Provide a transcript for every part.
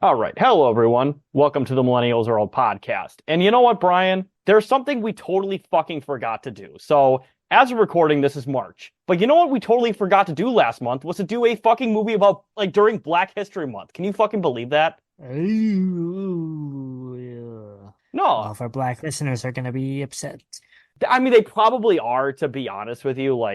All right. Hello, everyone. Welcome to the Millennials Are Old podcast. And you know what, Brian? There's something we totally fucking forgot to do. So, as of recording, this is March. But you know what we totally forgot to do last month was to do a fucking movie about, during Black History Month. Can you fucking believe that? Ooh, yeah. All No. of our black listeners are going to be upset. I mean, they probably are, to be honest with you.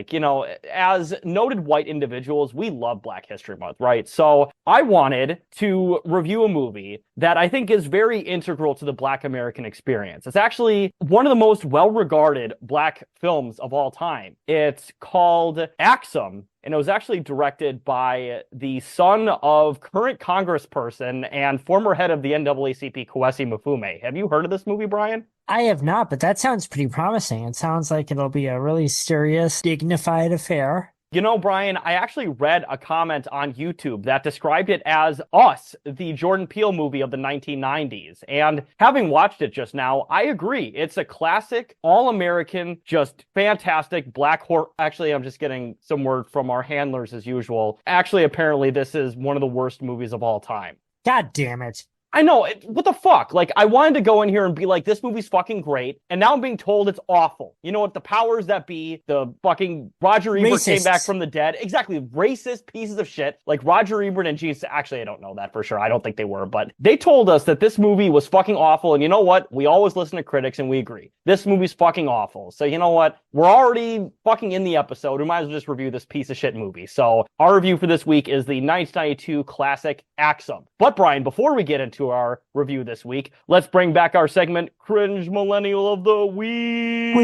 As noted white individuals, we love Black History Month, right? So I wanted to review a movie that I think is very integral to the Black American experience. It's actually one of the most well-regarded Black films of all time. It's called Axum, and it was actually directed by the son of current congressperson and former head of the NAACP, Kwesi Mfume. Have you heard of this movie, Brian? I have not, but that sounds pretty promising. It sounds like it'll be a really serious, dignified affair. You know, Brian, I actually read a comment on YouTube that described it as Us, the Jordan Peele movie of the 1990s. And having watched it just now, I agree. It's a classic, all-American, just fantastic black horror. Actually, I'm just getting some word from our handlers as usual. Actually, apparently, this is one of the worst movies of all time. God damn it. I know, what the fuck? I wanted to go in here and be like, this movie's fucking great, and now I'm being told it's awful. You know what? The powers that be, the fucking Roger Ebert came back Racists. from the dead. Exactly, racist pieces of shit. Like Roger Ebert and Jesus. Actually, I don't know that for sure. I don't think they were, but they told us that this movie was fucking awful, and you know what? We always listen to critics, and we agree. This movie's fucking awful. So you know what? We're already fucking in the episode. We might as well just review this piece of shit movie. So our review for this week is the 1992 classic Axum. But Brian, before we get into our review this week, let's bring back our segment, Cringe Millennial of the Week.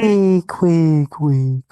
Quick.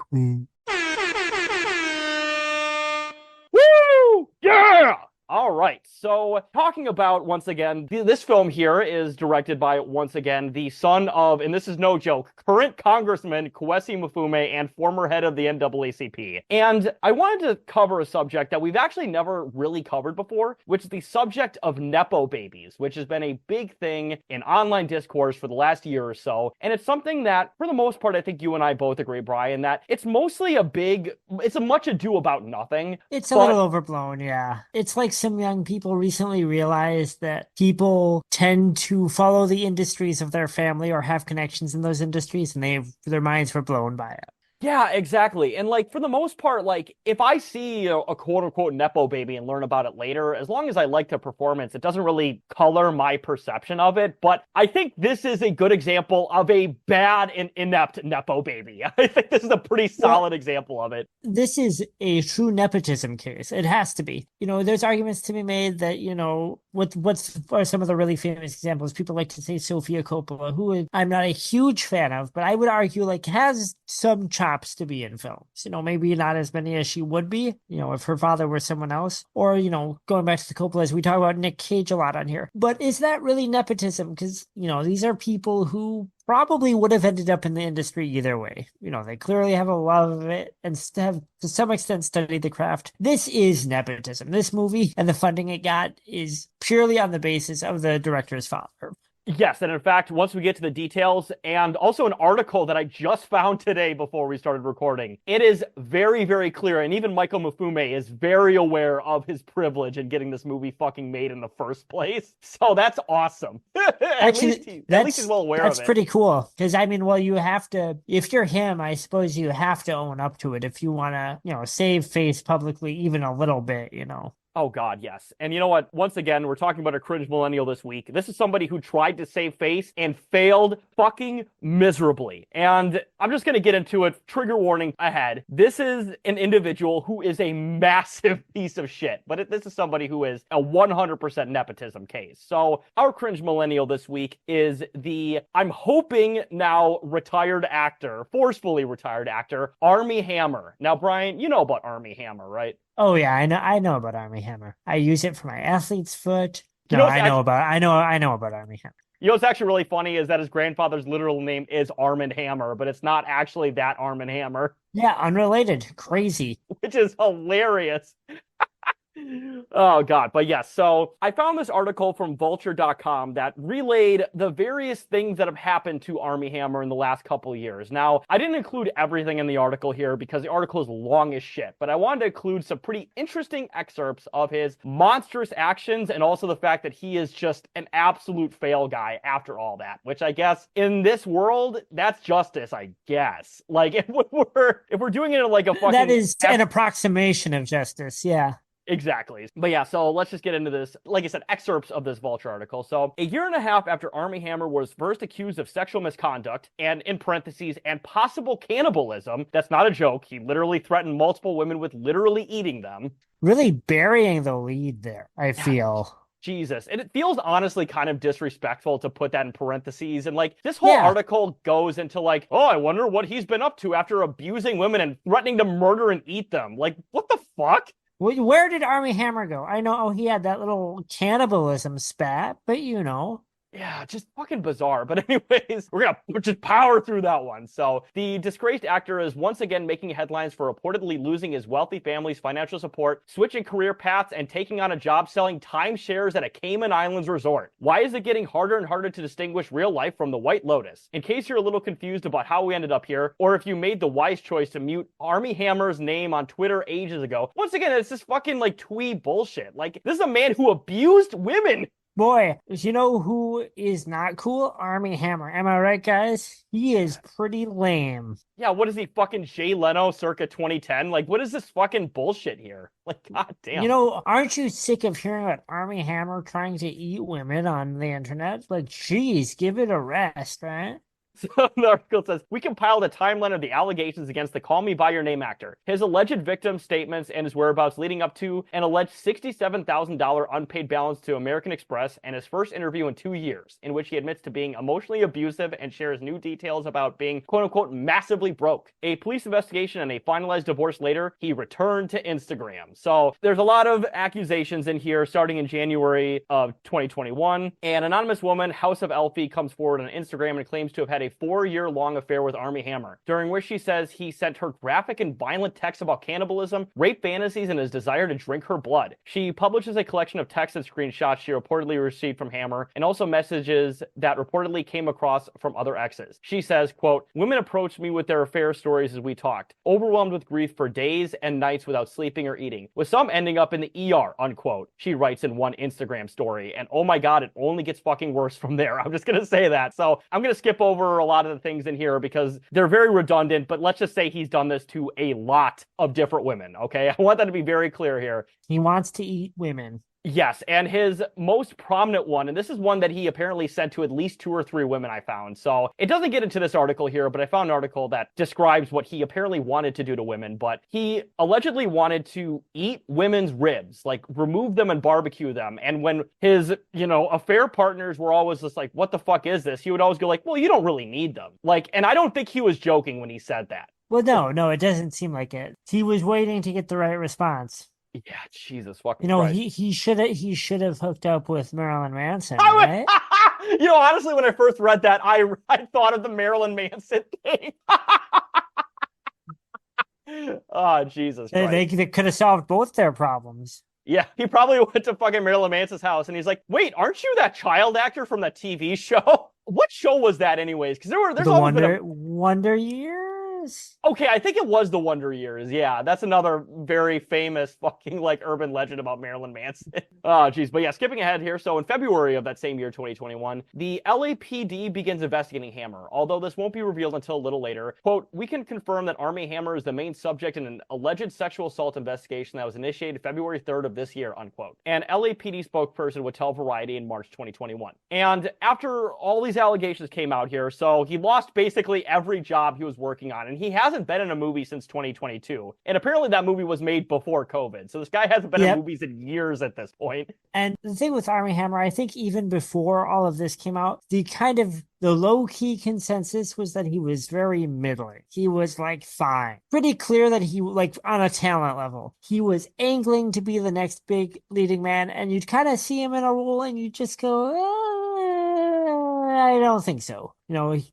Woo! Yeah! All right. So, talking about, once again, this film here is directed by, once again, the son of, and this is no joke, current Congressman Kwesi Mfume and former head of the NAACP. And I wanted to cover a subject that we've actually never really covered before, which is the subject of Nepo babies, which has been a big thing in online discourse for the last year or so. And it's something that, for the most part, I think you and I both agree, Brian, that it's mostly it's a much ado about nothing. It's a But little overblown, yeah. It's like some young people recently realized that people tend to follow the industries of their family or have connections in those industries, and their minds were blown by it. yeah, exactly. And for the most part, if I see a quote unquote Nepo baby and learn about it later, as long as I like the performance, it doesn't really color my perception of it. But I think this is a good example of a bad and inept Nepo baby. I think this is a pretty Well, solid example of it. this is a true nepotism case. It has to be. There's arguments to be made that, what's are some of the really famous examples? People like to say Sofia Coppola, I'm not a huge fan of, but I would argue has some chops to be in films. Maybe not as many as she would be, if her father were someone else. Or, going back to the Coppolas, we talk about Nick Cage a lot on here. But is that really nepotism? Because, these are people who probably would have ended up in the industry either way. They clearly have a love of it and have to some extent studied the craft. This is nepotism. This movie and the funding it got is purely on the basis of the director's father. Yes, and in fact, once we get to the details, and also an article that I just found today before we started recording, it is very, very clear, and even Michael Mifune is very aware of his privilege in getting this movie fucking made in the first place. So that's awesome. Actually, At least he's well aware that's of it. pretty cool. Because well, you have to, if you're him, I suppose you have to own up to it if you want to, save face publicly even a little bit. Oh God, yes. And you know what? Once again, we're talking about a cringe millennial this week. This is somebody who tried to save face and failed fucking miserably. And I'm just going to get into it. Trigger warning ahead. This is an individual who is a massive piece of shit. But this is somebody who is a 100% nepotism case. So our cringe millennial this week is I'm hoping now retired actor, forcefully retired actor, Armie Hammer. Now, Brian, you know about Armie Hammer, right? Oh yeah, I know about Army Hammer. I use it for my athlete's foot. You No, know what's I know about Army Hammer. You know what's actually really funny is that his grandfather's literal name is Armand Hammer, but it's not actually that Armand Hammer, Yeah, unrelated. Crazy. which is hilarious. Oh God. But yes, so I found this article from vulture.com that relayed the various things that have happened to Armie Hammer in the last couple of years. Now, I didn't include everything in the article here because the article is long as shit, but I wanted to include some pretty interesting excerpts of his monstrous actions and also the fact that he is just an absolute fail guy after all that, which I guess in this world, that's justice, I guess. Like if we're doing it in like a That fucking is an approximation of justice. Yeah. Exactly. But yeah, so let's just get into this. Like I said, excerpts of this Vulture article. So, a year and a half after Armie Hammer was first accused of sexual misconduct and, in parentheses, and possible cannibalism, that's not a joke. He literally threatened multiple women with literally eating them. Really burying the lead there, I Yeah, feel. Jesus. And it feels honestly kind of disrespectful to put that in parentheses. And like this whole Yeah. article goes into like, oh, I wonder what he's been up to after abusing women and threatening to murder and eat them. Like, what the fuck? Where did Armie Hammer go? I know he had that little cannibalism spat, but you know. Yeah, just fucking bizarre. But anyways, we're gonna just power through that one. So the disgraced actor is once again making headlines for reportedly losing his wealthy family's financial support, switching career paths, and taking on a job selling timeshares at a Cayman Islands resort. Why is it getting harder and harder to distinguish real life from the White Lotus? In case you're a little confused about how we ended up here, or if you made the wise choice to mute Armie Hammer's name on Twitter ages ago, once again, it's this fucking like twee bullshit. Like, this is a man who abused women. Boy, you know who is not cool? Armie Hammer. Am I right, guys? He is pretty lame. Yeah, what is he, fucking Jay Leno circa 2010? Like, what is this fucking bullshit here? Like, goddamn. You know, aren't you sick of hearing about Armie Hammer trying to eat women on the internet? Like, geez, give it a rest, right? So the article says, we compiled a timeline of the allegations against the Call Me By Your Name actor, his alleged victim statements and his whereabouts leading up to an alleged $67,000 unpaid balance to American Express, and his first interview in 2 years, in which he admits to being emotionally abusive and shares new details about being quote-unquote massively broke. A police investigation and a finalized divorce later, he returned to Instagram. So there's a lot of accusations in here starting in January of 2021. An anonymous woman, House of Elfie, comes forward on Instagram and claims to have had a 4-year-long affair with Armie Hammer, during which she says he sent her graphic and violent texts about cannibalism, rape fantasies, and his desire to drink her blood. She publishes a collection of texts and screenshots she reportedly received from Hammer, and also messages that reportedly came across from other exes. She says, quote, women approached me with their affair stories as we talked, overwhelmed with grief for days and nights without sleeping or eating, with some ending up in the ER, unquote. She writes in one Instagram story, and oh my god, it only gets fucking worse from there. I'm just gonna say that. So I'm gonna skip over a lot of the things in here because they're very redundant, but let's just say he's done this to a lot of different women, okay? I want that to be very clear here. He wants to eat women. Yes, and his most prominent one, and this is one that he apparently sent to at least 2 or 3 women I found. So it doesn't get into this article here, but I found an article that describes what he apparently wanted to do to women. But he allegedly wanted to eat women's ribs, like remove them and barbecue them. And when his, affair partners were always just like, what the fuck is this? He would always go like, well, you don't really need them. Like, and I don't think he was joking when he said that. Well, no, it doesn't seem like it. He was waiting to get the right response. Yeah, Jesus fucking You know, Christ. he should have hooked up with Marilyn Manson, I right? would, honestly, when I first read that, I thought of the Marilyn Manson thing. Oh, Jesus Christ. They could have solved both their problems. Yeah, he probably went to fucking Marilyn Manson's house and he's like, wait, aren't you that child actor from that TV show? What show was that anyways? Because there's always been Wonder Years? Okay, I think it was the Wonder Years. Yeah, that's another very famous fucking like urban legend about Marilyn Manson. Oh, geez. But yeah, skipping ahead here. So in February of that same year, 2021, the LAPD begins investigating Hammer, although this won't be revealed until a little later. Quote, we can confirm that Armie Hammer is the main subject in an alleged sexual assault investigation that was initiated February 3rd of this year, unquote. An LAPD spokesperson would tell Variety in March 2021. And after all these allegations came out here, so he lost basically every job he was working on. And he hasn't been in a movie since 2022. And apparently that movie was made before COVID. So this guy hasn't been in movies in years at this point. And the thing with Armie Hammer, I think even before all of this came out, the low-key consensus was that he was very middling. He was like fine. Pretty clear that he, like on a talent level, he was angling to be the next big leading man. And you'd kind of see him in a role and you'd just go, I don't think so.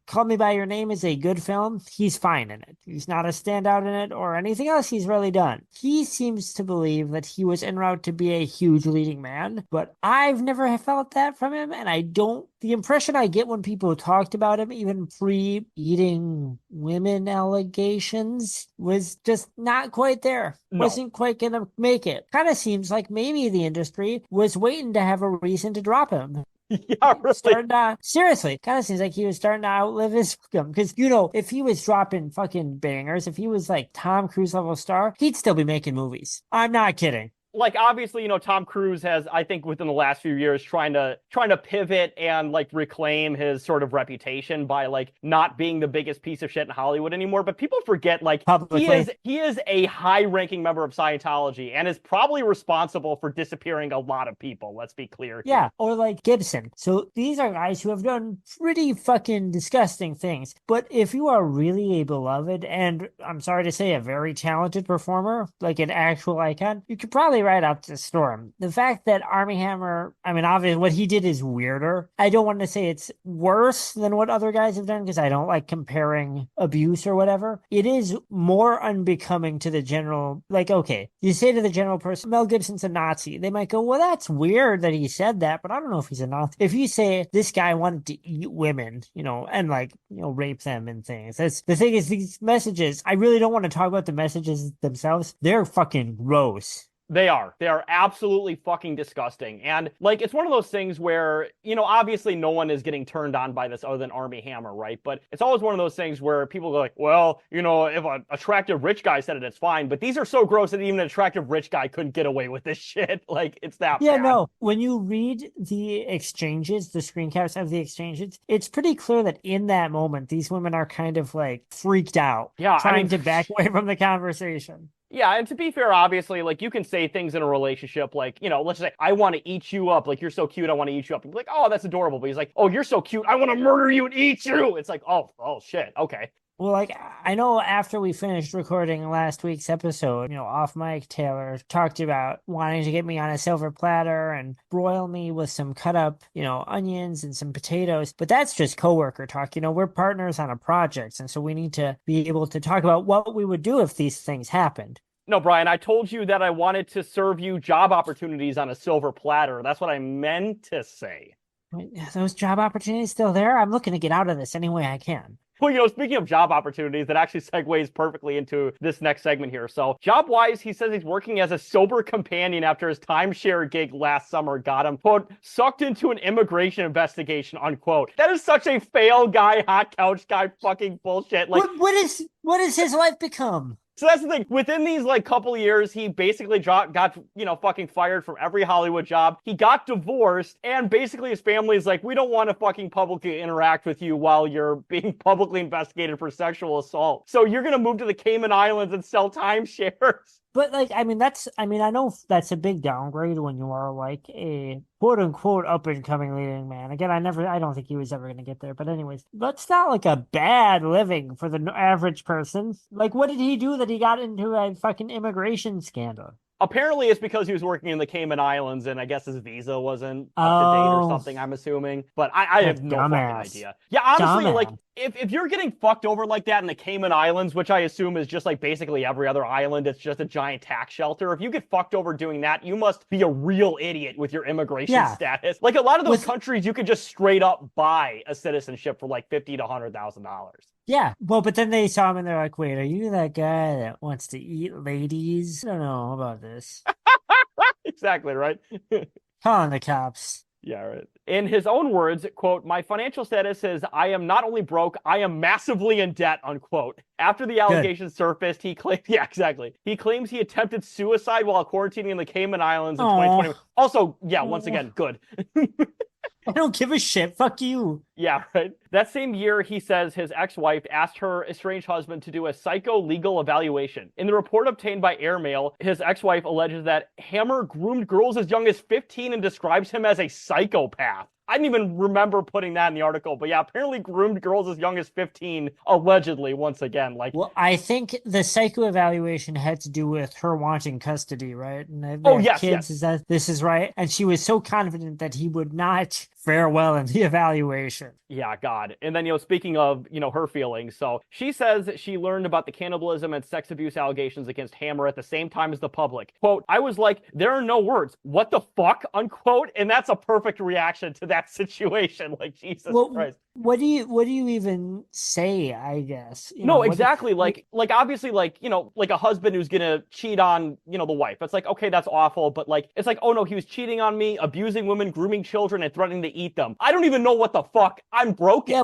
Call Me by Your Name is a good film. He's fine in it. He's not a standout in it or anything else he's really done. He seems to believe that he was en route to be a huge leading man, but I've never felt that from him, and I don't. The impression I get when people talked about him, even pre-eating women allegations, was just not quite there. No. Wasn't quite gonna make it. Kind of seems like maybe the industry was waiting to have a reason to drop him. Yeah, really. Seriously, kind of seems like he was starting to outlive his victim. Because, if he was dropping fucking bangers, if he was like Tom Cruise level star, he'd still be making movies. I'm not kidding. Like, obviously, Tom Cruise has, I think, within the last few years, trying to pivot and like reclaim his sort of reputation by like not being the biggest piece of shit in Hollywood anymore. But people forget, like, Publicly. he is a high-ranking member of Scientology and is probably responsible for disappearing a lot of people. Let's be clear. Yeah, or like Gibson. So these are guys who have done pretty fucking disgusting things. But if you are really a beloved and, I'm sorry to say, a very talented performer, like an actual icon, you could probably ride out the storm. The fact that Armie Hammer, I mean, obviously what he did is weirder. I don't want to say it's worse than what other guys have done because I don't like comparing abuse or whatever. It is more unbecoming to the general, like, okay, you say to the general person, Mel Gibson's a Nazi. They might go, well, that's weird that he said that, but I don't know if he's a Nazi. If you say this guy wanted to eat women, and like, rape them and things. That's the thing is these messages, I really don't want to talk about the messages themselves. They're fucking gross. They are absolutely fucking disgusting. And like, it's one of those things where, obviously no one is getting turned on by this other than Armie Hammer, right? But it's always one of those things where people go like, well, if an attractive rich guy said it, it's fine. But these are so gross that even an attractive rich guy couldn't get away with this shit. Like, it's that Yeah, bad. no. When you read the exchanges, the screen caps of the exchanges, it's pretty clear that in that moment, these women are kind of like freaked out. Yeah, trying to back away from the conversation. Yeah, and to be fair, obviously, like, you can say things in a relationship like, let's say, I want to eat you up. Like, you're so cute, I want to eat you up. And be like, oh, that's adorable. But he's like, oh, you're so cute, I want to murder you and eat you. It's like, oh, shit, okay. Well, like, I know after we finished recording last week's episode, off mic, Taylor talked about wanting to get me on a silver platter and broil me with some cut up, onions and some potatoes. But that's just coworker talk. We're partners on a project. And so we need to be able to talk about what we would do if these things happened. No, Brian, I told you that I wanted to serve you job opportunities on a silver platter. That's what I meant to say. Wait, are those job opportunities still there? I'm looking to get out of this any way I can. Well, speaking of job opportunities, that actually segues perfectly into this next segment here. So, job-wise, he says he's working as a sober companion after his timeshare gig last summer got him, quote, sucked into an immigration investigation, unquote. That is such a fail guy, hot couch guy fucking bullshit. Like, what is his life become? So that's the thing. Within these like couple of years, he basically got fucking fired from every Hollywood job. He got divorced, and basically his family is like, we don't want to fucking publicly interact with you while you're being publicly investigated for sexual assault. So you're gonna move to the Cayman Islands and sell timeshares. But like, I know that's a big downgrade when you are like a quote unquote up and coming leading man. Again, I don't think he was ever going to get there. But anyways, that's not like a bad living for the average person. Like, what did he do that he got into a fucking immigration scandal? Apparently it's because he was working in the Cayman Islands and I guess his visa wasn't up to date or something, I'm assuming. But I have no fucking idea. Yeah, honestly, like, if you're getting fucked over like that in the Cayman Islands, which I assume is just like basically every other island, it's just a giant tax shelter. If you get fucked over doing that, you must be a real idiot with your immigration status. Like, a lot of those countries, you could just straight up buy a citizenship for like $50,000 to $100,000. Yeah, well, but then they saw him and they're like, wait, are you that guy that wants to eat ladies? I don't know about this. Exactly, right? Calling the cops. Yeah, right. In his own words, quote, my financial status is I am not only broke, I am massively in debt, unquote. After the allegations surfaced, he claimed, yeah, exactly. He claims he attempted suicide while quarantining in the Cayman Islands in 2020. Also, yeah, once again, good. I don't give a shit. Fuck you. Yeah, right. That same year, he says his ex-wife asked her estranged husband to do a psycho-legal evaluation. In the report obtained by Airmail, his ex-wife alleges that Hammer groomed girls as young as 15 and describes him as a psychopath. I didn't even remember putting that in the article, but yeah, apparently groomed girls as young as 15, allegedly, once again. Like, Well, I think the psycho evaluation had to do with her wanting custody, right? And they oh, have yes, kids. yes. Is that this is right? And she was so confident that he would not fare well in the evaluation. Yeah, God. And then, speaking of, her feelings, so she says she learned about the cannibalism and sex abuse allegations against Hammer at the same time as the public. Quote, I was like, there are no words. What the fuck? Unquote. And that's a perfect reaction to that situation. Like, Jesus Christ. What do you even say, I guess? No, exactly. Like obviously, like a husband who's gonna cheat on, the wife. It's like, okay, that's awful, but like, it's like, oh no, he was cheating on me, abusing women, grooming children, and threatening to eat them. I don't even know what the fuck. I'm broken. Yeah,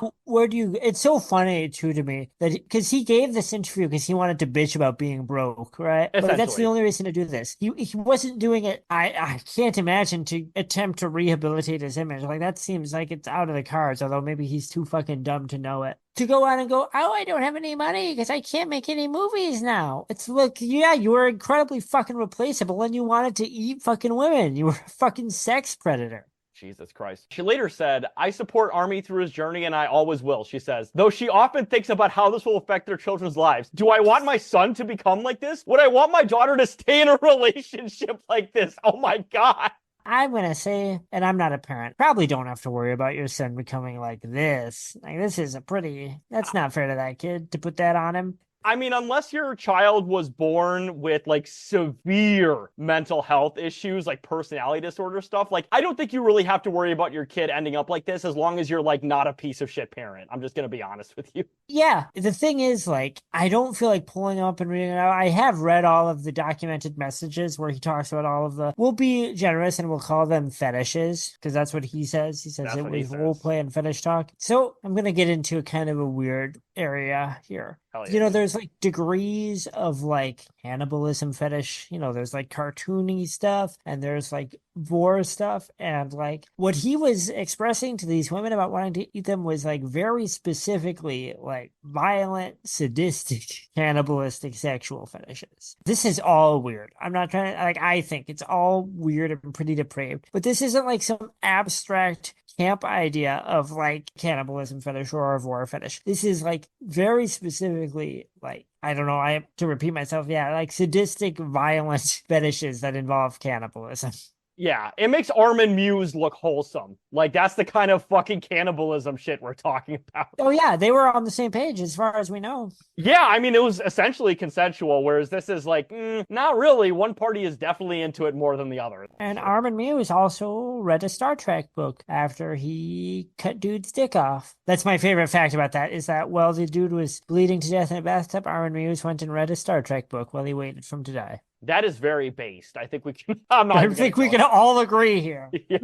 it's so funny too to me that because he gave this interview because he wanted to bitch about being broke, right? But that's the only reason to do this. He wasn't doing it. I can't imagine to attempt to rehabilitate his image. Like that seems like it's out of the cards, although maybe he's too fucking dumb to know it. To go on and go, oh, I don't have any money because I can't make any movies now. It's like, yeah, you were incredibly fucking replaceable and you wanted to eat fucking women. You were a fucking sex predator. Jesus Christ. She later said, I support Army through his journey and I always will, she says. Though she often thinks about how this will affect their children's lives. Do I want my son to become like this? Would I want my daughter to stay in a relationship like this? Oh my God. I'm going to say, and I'm not a parent, probably don't have to worry about your son becoming like this. Like, that's not fair to that kid to put that on him. I mean, unless your child was born with like severe mental health issues, like personality disorder stuff, like I don't think you really have to worry about your kid ending up like this as long as you're like not a piece of shit parent. I'm just going to be honest with you. Yeah. The thing is, like, I don't feel like pulling up and reading it out. I have read all of the documented messages where he talks about all of we'll be generous and we'll call them fetishes because that's what he says. He says it was role play and fetish talk. So I'm going to get into a kind of a weird area here. Yeah. There's like degrees of like cannibalism fetish. There's like cartoony stuff and there's like vor stuff. And like what he was expressing to these women about wanting to eat them was like very specifically like violent, sadistic, cannibalistic sexual fetishes. This is all weird. I'm not trying to, like, I think it's all weird and pretty depraved, but this isn't like some abstract camp idea of like cannibalism fetish or a vor fetish. This is like very specifically like, I don't know, I have to repeat myself. Yeah, like sadistic, violent fetishes that involve cannibalism. Yeah, it makes Armin Muse look wholesome. Like, that's the kind of fucking cannibalism shit we're talking about. Oh, yeah, they were on the same page as far as we know. Yeah, I mean, it was essentially consensual, whereas this is like, not really. One party is definitely into it more than the other. And Armin Muse also read a Star Trek book after he cut dude's dick off. That's my favorite fact about that, is that while the dude was bleeding to death in a bathtub, Armin Muse went and read a Star Trek book while he waited for him to die. That is very based. I think we can. I think we can all agree here. Yeah.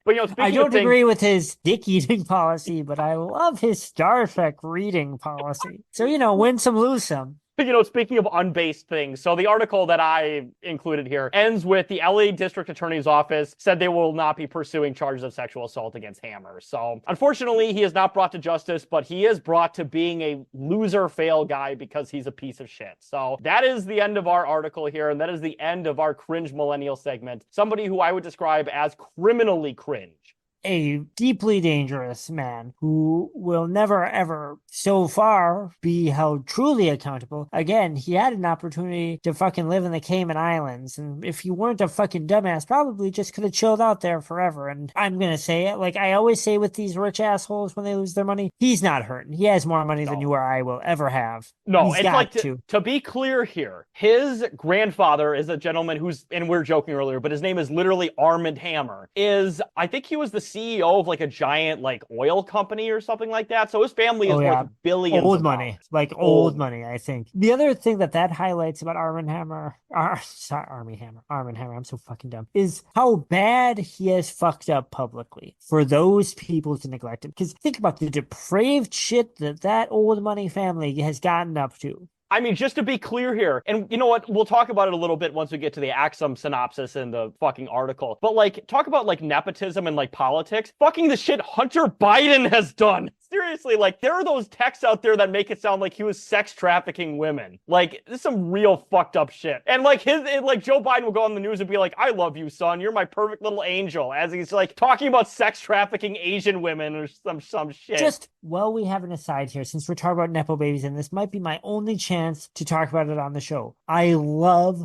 But I don't agree with his dick eating policy, but I love his Star Trek reading policy. So, win some, lose some. Speaking of unbased things, so the article that I included here ends with the LA District Attorney's Office said they will not be pursuing charges of sexual assault against Hammer. So unfortunately, he is not brought to justice, but he is brought to being a loser fail guy because he's a piece of shit. So that is the end of our article here, and that is the end of our cringe millennial segment. Somebody who I would describe as criminally cringe. A deeply dangerous man who will never, ever, so far, be held truly accountable. Again, he had an opportunity to fucking live in the Cayman Islands, and if you weren't a fucking dumbass, probably just could have chilled out there forever. And I'm gonna say it, like I always say with these rich assholes when they lose their money, he's not hurting. He has more money than you or I will ever have. No, it's like, to be clear here, his grandfather is a gentleman who's, and we were joking earlier, but his name is literally Armand Hammer, I think he was the CEO of like a giant like oil company or something like that. So his family is worth billions. Old money, like old money, I think. The other thing that highlights about Armand Hammer, Armand Hammer, I'm so fucking dumb, is how bad he has fucked up publicly for those people to neglect him. Because think about the depraved shit that old money family has gotten up to. I mean, just to be clear here, and you know what, we'll talk about it a little bit once we get to the Axum synopsis in the fucking article, but like, talk about like nepotism and like politics, fucking the shit Hunter Biden has done. seriously, like, there are those texts out there that make it sound like he was sex trafficking women. Like, this is some real fucked up shit. And like like Joe Biden will go on the news and be like, I love you, son. You're my perfect little angel. As he's like talking about sex trafficking Asian women or some shit. Just, well, we have an aside here since we're talking about Nepo babies, and this might be my only chance to talk about it on the show. I love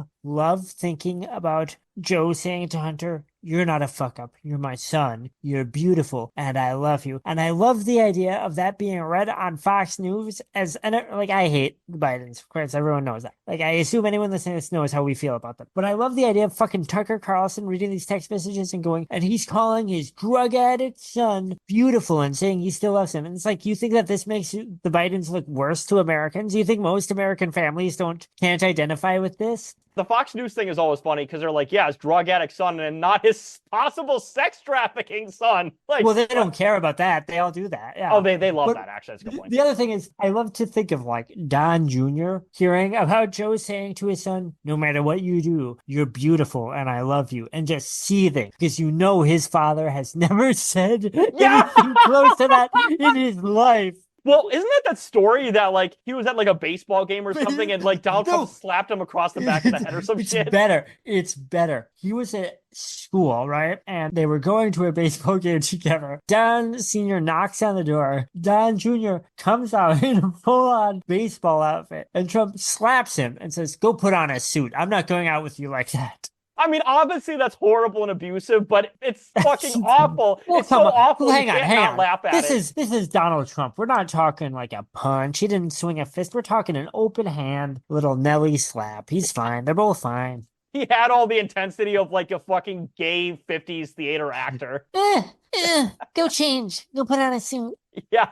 thinking about Joe saying to Hunter, you're not a fuck up. You're my son. You're beautiful. And I love you. And I love the idea of that being read on Fox News as, and like, I hate the Bidens. Of course, everyone knows that. Like, I assume anyone listening to this knows how we feel about them. But I love the idea of fucking Tucker Carlson reading these text messages and going, and he's calling his drug addict son beautiful and saying he still loves him. And it's like, you think that this makes the Bidens look worse to Americans? You think most American families can't identify with this? The Fox News thing is always funny because they're like, yeah, his drug addict son and not his possible sex trafficking son. Like, well, they don't care about that. They all do that. Yeah. Oh, they love that, actually. That's a good point. The other thing is, I love to think of like Don Jr. hearing about Joe saying to his son, no matter what you do, you're beautiful and I love you, and just seething because you know his father has never said anything close to that in his life. Well, isn't that story that, like, he was at, like, a baseball game or something and, like, Donald Trump slapped him across the back of the head or some shit? It's better. He was at school, right? And they were going to a baseball game together. Don Sr. knocks on the door. Don Jr. comes out in a full-on baseball outfit. And Trump slaps him and says, go put on a suit. I'm not going out with you like that. I mean, obviously that's horrible and abusive, but it's fucking awful. Well, it's so awful. Hang on. Laugh at this is Donald Trump. We're not talking like a punch. He didn't swing a fist. We're talking an open hand, little Nelly slap. He's fine. They're both fine. He had all the intensity of like a fucking gay 50s theater actor. Go change. Go put on a suit. Yeah.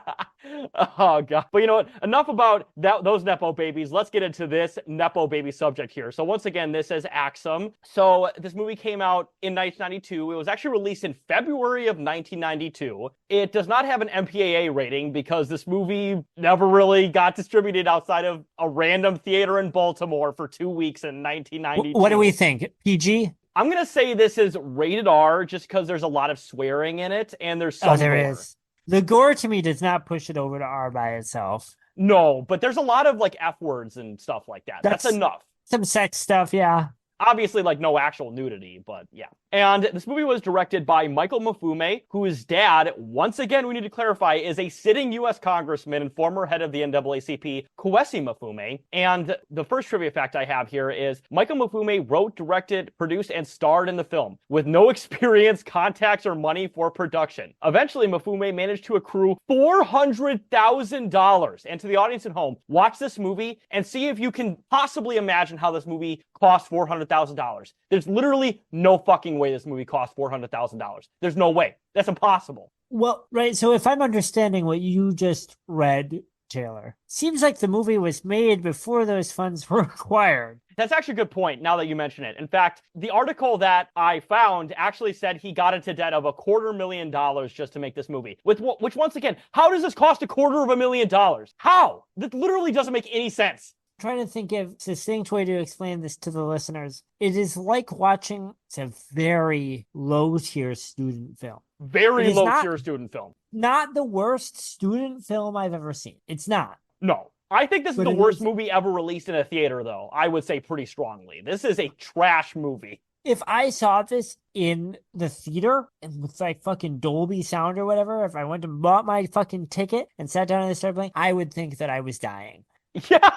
Oh, God. But you know what? Enough about those Nepo babies. Let's get into this Nepo baby subject here. So once again, this is Axum. So this movie came out in 1992. It was actually released in February of 1992. It does not have an MPAA rating because this movie never really got distributed outside of a random theater in Baltimore for 2 weeks in 1992. What do we think? PG? I'm going to say this is rated R just because there's a lot of swearing in it and there's some there gore. is. The gore to me does not push it over to R by itself. No, but there's a lot of like F words and stuff like that. That's enough. Some sex stuff, yeah. Obviously, like, no actual nudity, but yeah. And this movie was directed by Michael Mifune, whose dad, once again, we need to clarify, is a sitting U.S. congressman and former head of the NAACP, Kwesi Mifune. And the first trivia fact I have here is Michael Mifune wrote, directed, produced, and starred in the film, with no experience, contacts, or money for production. Eventually, Mifune managed to accrue $400,000. And to the audience at home, watch this movie and see if you can possibly imagine how this movie cost $400,000. There's literally no fucking way this movie cost $400,000. There's no way. That's impossible. Well, right. So if I'm understanding what you just read, Taylor, seems like the movie was made before those funds were acquired. That's actually a good point now that you mention it. In fact, the article that I found actually said he got into debt of $250,000 just to make this movie. Which once again, how does this cost $250,000? How? That literally doesn't make any sense. Trying to think of a succinct way to explain this to the listeners. It is like watching a very low-tier student film. Very low-tier student film. Not the worst student film I've ever seen. It's not. No. I think this is the worst movie ever released in a theater, though. I would say pretty strongly. This is a trash movie. If I saw this in the theater and with like fucking Dolby sound or whatever, if I went and bought my fucking ticket and sat down and started playing, I would think that I was dying. Yeah.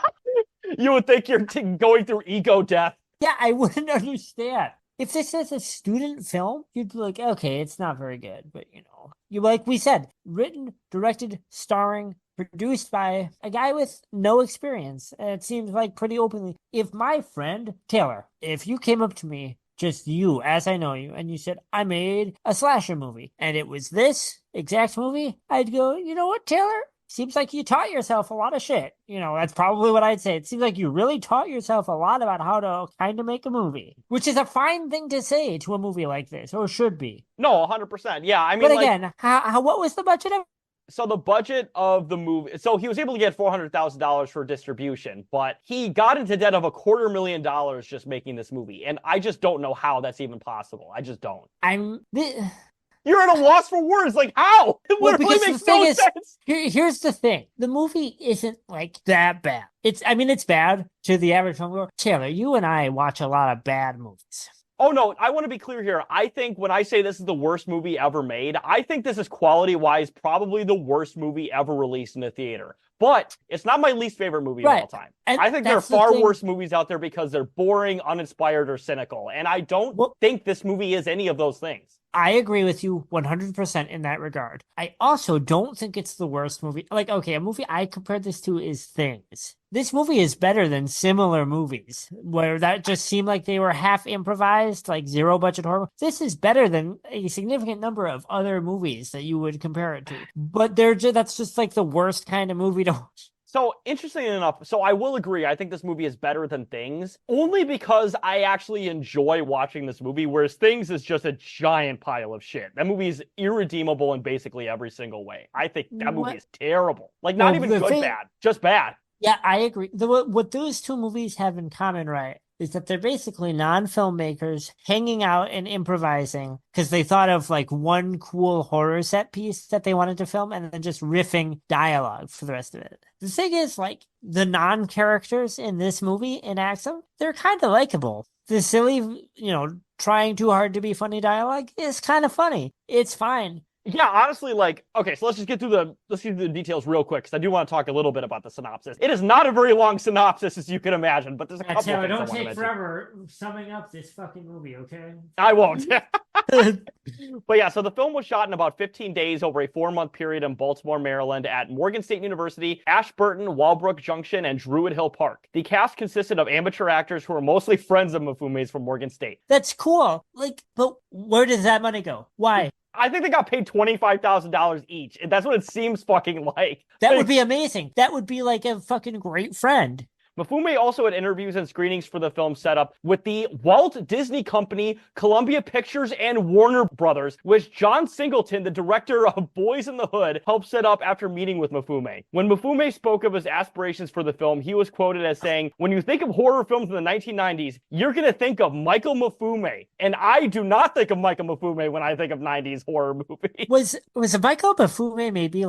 You would think you're going through ego death. Yeah, I wouldn't understand. If this is a student film, you'd be like, okay, it's not very good. But, like we said, written, directed, starring, produced by a guy with no experience. And it seems like pretty openly. If my friend, Taylor, if you came up to me, just you, as I know you, and you said, I made a slasher movie, and it was this exact movie, I'd go, you know what, Taylor? Seems like you taught yourself a lot of shit. That's probably what I'd say. It seems like you really taught yourself a lot about how to kind of make a movie, which is a fine thing to say to a movie like this, or should be. No, 100%. Yeah, I mean, but again, what was the budget of? So the budget of the movie, so he was able to get $400,000 for distribution, but he got into debt of $250,000 just making this movie. And I just don't know how that's even possible. I just don't. You're at a loss for words. Like, how? It Well, literally because the makes thing no is, sense. here's the thing. The movie isn't like that bad. I mean, it's bad to the average filmgoer. Taylor, you and I watch a lot of bad movies. Oh no, I want to be clear here. I think when I say this is the worst movie ever made, I think this is quality-wise probably the worst movie ever released in a theater. But it's not my least favorite movie of all time. And I think there are that's the far thing. worse movies out there because they're boring, uninspired, or cynical. And I don't think this movie is any of those things. I agree with you 100% in that regard. I also don't think it's the worst movie. Like, okay, a movie I compared this to is Things. This movie is better than similar movies where that just seemed like they were half improvised, like zero budget horror. This is better than a significant number of other movies that you would compare it to. But that's just like the worst kind of movie to watch. So, interestingly enough, so I will agree, I think this movie is better than Things, only because I actually enjoy watching this movie, whereas Things is just a giant pile of shit. That movie is irredeemable in basically every single way. I think that movie is terrible. Like, not even good bad, just bad. Yeah, I agree. What those two movies have in common, right, is that they're basically non-filmmakers hanging out and improvising because they thought of like one cool horror set piece that they wanted to film and then just riffing dialogue for the rest of it. The thing is, like, the non-characters in this movie in Axum, they're kind of likable. The silly, trying too hard to be funny dialogue is kind of funny. It's fine. Yeah, honestly, like, okay, so let's get through the details real quick, because I do want to talk a little bit about the synopsis. It is not a very long synopsis, as you can imagine, but there's a couple of things I don't want to take forever summing up this fucking movie, okay? I won't. But yeah, so the film was shot in about 15 days over a 4-month period in Baltimore, Maryland at Morgan State University, Ashburton, Walbrook Junction, and Druid Hill Park. The cast consisted of amateur actors who were mostly friends of Mifume's from Morgan State. That's cool. Like, but where does that money go? Why? I think they got paid $25,000 each. That's what it seems fucking like. That would be amazing. That would be like a fucking great friend. Mifume also had interviews and screenings for the film set up with the Walt Disney Company, Columbia Pictures, and Warner Brothers, which John Singleton, the director of Boys in the Hood, helped set up after meeting with Mifume. When Mifume spoke of his aspirations for the film, he was quoted as saying, "When you think of horror films in the 1990s, you're going to think of Michael Mifume. And I do not think of Michael Mifume when I think of 90s horror movies." Was Michael Mifume maybe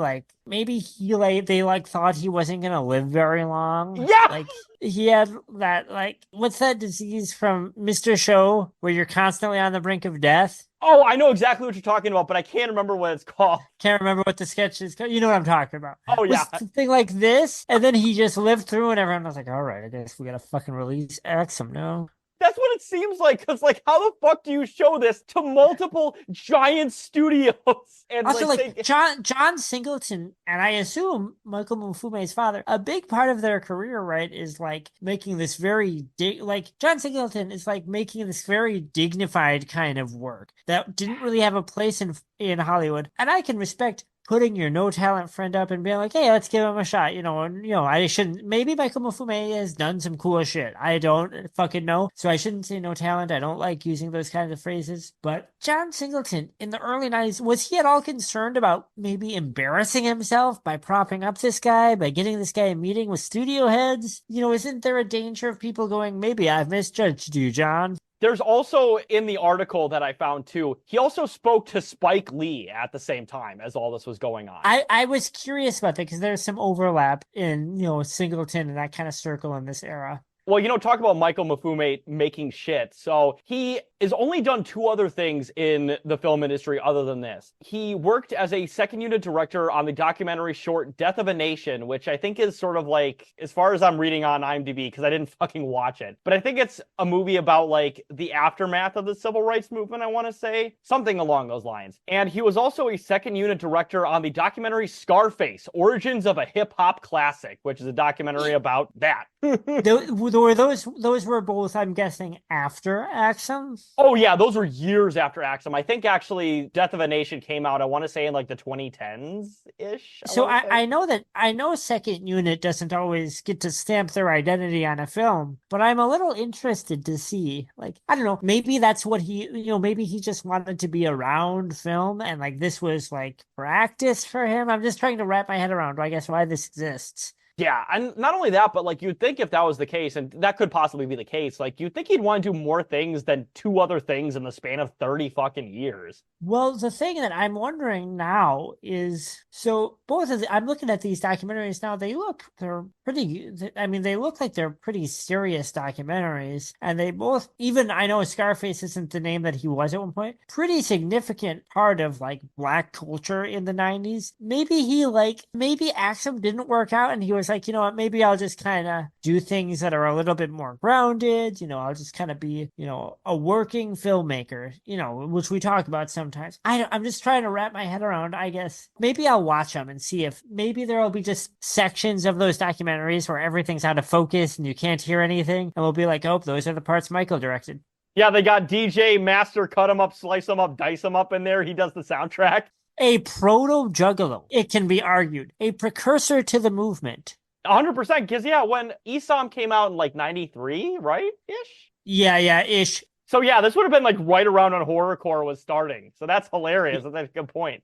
they thought he wasn't going to live very long? Yeah! Like, he had that, like, what's that disease from Mr. Show where you're constantly on the brink of death? Oh, I know exactly what you're talking about, but I can't remember what it's called. Can't remember what the sketch is called. You know what I'm talking about. Oh, yeah. Something like this, and then he just lived through and everyone was like, all right, I guess we gotta fucking release Axum now. That's what it seems like, because, like, how the fuck do you show this to multiple giant studios? And also, John Singleton, and I assume Michael Mifume's father, a big part of their career, right, is, like, making this very, John Singleton is, like, making this very dignified kind of work that didn't really have a place in Hollywood. And I can respect putting your no talent friend up and being like, hey, let's give him a shot, I shouldn't, maybe Michael Mifume has done some cool shit. I don't fucking know. So I shouldn't say no talent. I don't like using those kinds of phrases. But John Singleton in the early 90s, was he at all concerned about maybe embarrassing himself by propping up this guy, by getting this guy a meeting with studio heads? Isn't there a danger of people going, maybe I've misjudged you, John? There's also, in the article that I found too, he also spoke to Spike Lee at the same time as all this was going on. I was curious about that because there's some overlap in, Singleton and that kind of circle in this era. Well, talk about Michael Mifume making shit. So he has only done 2 other things in the film industry other than this. He worked as a second unit director on the documentary short Death of a Nation, which I think is sort of like, as far as I'm reading on IMDb, because I didn't fucking watch it, but I think it's a movie about like the aftermath of the civil rights movement, I want to say. Something along those lines. And he was also a second unit director on the documentary Scarface, Origins of a Hip Hop Classic, which is a documentary about that. Those were both, I'm guessing, after Axum? Oh, yeah, those were years after Axum. I think, actually, Death of a Nation came out, I want to say, in, like, the 2010s-ish. So I know Second Unit doesn't always get to stamp their identity on a film, but I'm a little interested to see, like, I don't know, maybe that's what maybe he just wanted to be around film, and, like, this was, like, practice for him. I'm just trying to wrap my head around, I guess, why this exists. Yeah, and not only that, but like you'd think if that was the case, and that could possibly be the case, like you'd think he'd want to do more things than two other things in the span of 30 fucking years. Well, the thing that I'm wondering now is so both of I'm looking at these documentaries now. They're pretty. I mean, they look like they're pretty serious documentaries, and they both. Even I know Scarface isn't the name that he was at one point. Pretty significant part of like black culture in the '90s. Maybe Axum didn't work out, and he was like, you know what? Maybe I'll just kind of do things that are a little bit more grounded. I'll just kind of be a working filmmaker. Which we talk about sometimes. I'm just trying to wrap my head around, I guess. Maybe I'll watch them and see if maybe there will be just sections of those documentaries where everything's out of focus and you can't hear anything. And we'll be like, oh, those are the parts Michael directed. Yeah, they got DJ Master cut him up, slice him up, dice him up in there. He does the soundtrack. A proto-juggalo, it can be argued. A precursor to the movement. 100%, because yeah, when Esam came out in like 93, right? Ish? Yeah, ish. So yeah, this would have been like right around when horrorcore was starting. So that's hilarious. That's a good point.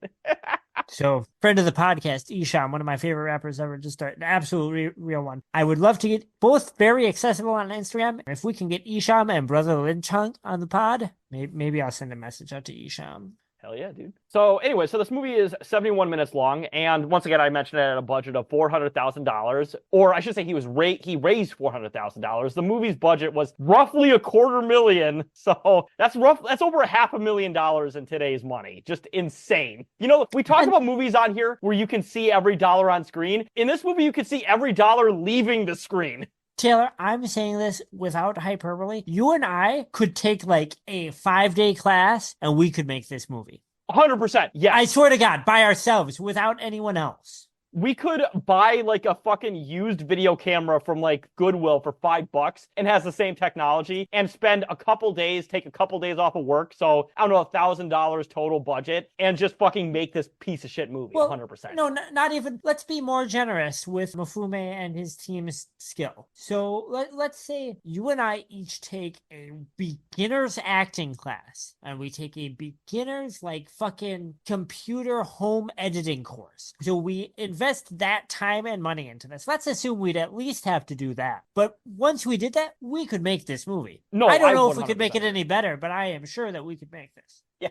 So, friend of the podcast, Isham, one of my favorite rappers ever, just started an absolute real one. I would love to get both very accessible on Instagram. If we can get Isham and Brother Lynchunk on the pod, maybe I'll send a message out to Isham. Hell yeah, dude. So anyway, so this movie is 71 minutes long, and once again, I mentioned it at a budget of $400,000, or I should say he raised $400,000. The movie's budget was roughly $250,000, so that's over $500,000 in today's money. Just insane. We talk about movies on here where you can see every dollar on screen. In this movie, you can see every dollar leaving the screen. Taylor, I'm saying this without hyperbole. You and I could take like a 5-day class and we could make this movie. 100%. Yeah. I swear to God, by ourselves, without anyone else. We could buy like a fucking used video camera from like Goodwill for $5 and has the same technology and spend take a couple days off of work. So I don't know, $1,000 total budget and just fucking make this piece of shit movie. Well, 100%. No, not even. Let's be more generous with Mifune and his team's skill. So let's say you and I each take a beginner's acting class and we take a beginner's like fucking computer home editing course. So we invest that time and money into this. Let's assume we'd at least have to do that. But once we did that, we could make this movie. No, I don't know if we could make it any better, but I am sure that we could make this. Yeah.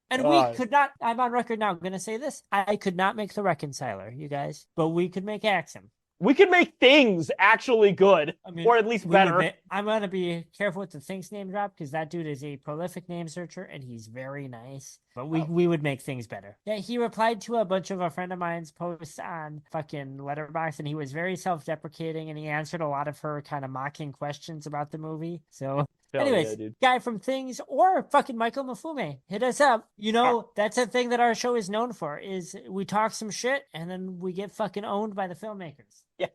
And we could not, I'm on record now going to say this, I could not make The Reconciler, you guys, but we could make Axum. We could make things actually good, or at least better. I'm going to be careful with the Things name drop because that dude is a prolific name searcher and he's very nice. But we would make things better. Yeah, he replied to a bunch of a friend of mine's posts on fucking Letterboxd and he was very self-deprecating and he answered a lot of her kind of mocking questions about the movie. So anyways, guy from Things or fucking Michael Mifune, hit us up. That's a thing that our show is known for, is we talk some shit and then we get fucking owned by the filmmakers. Yeah.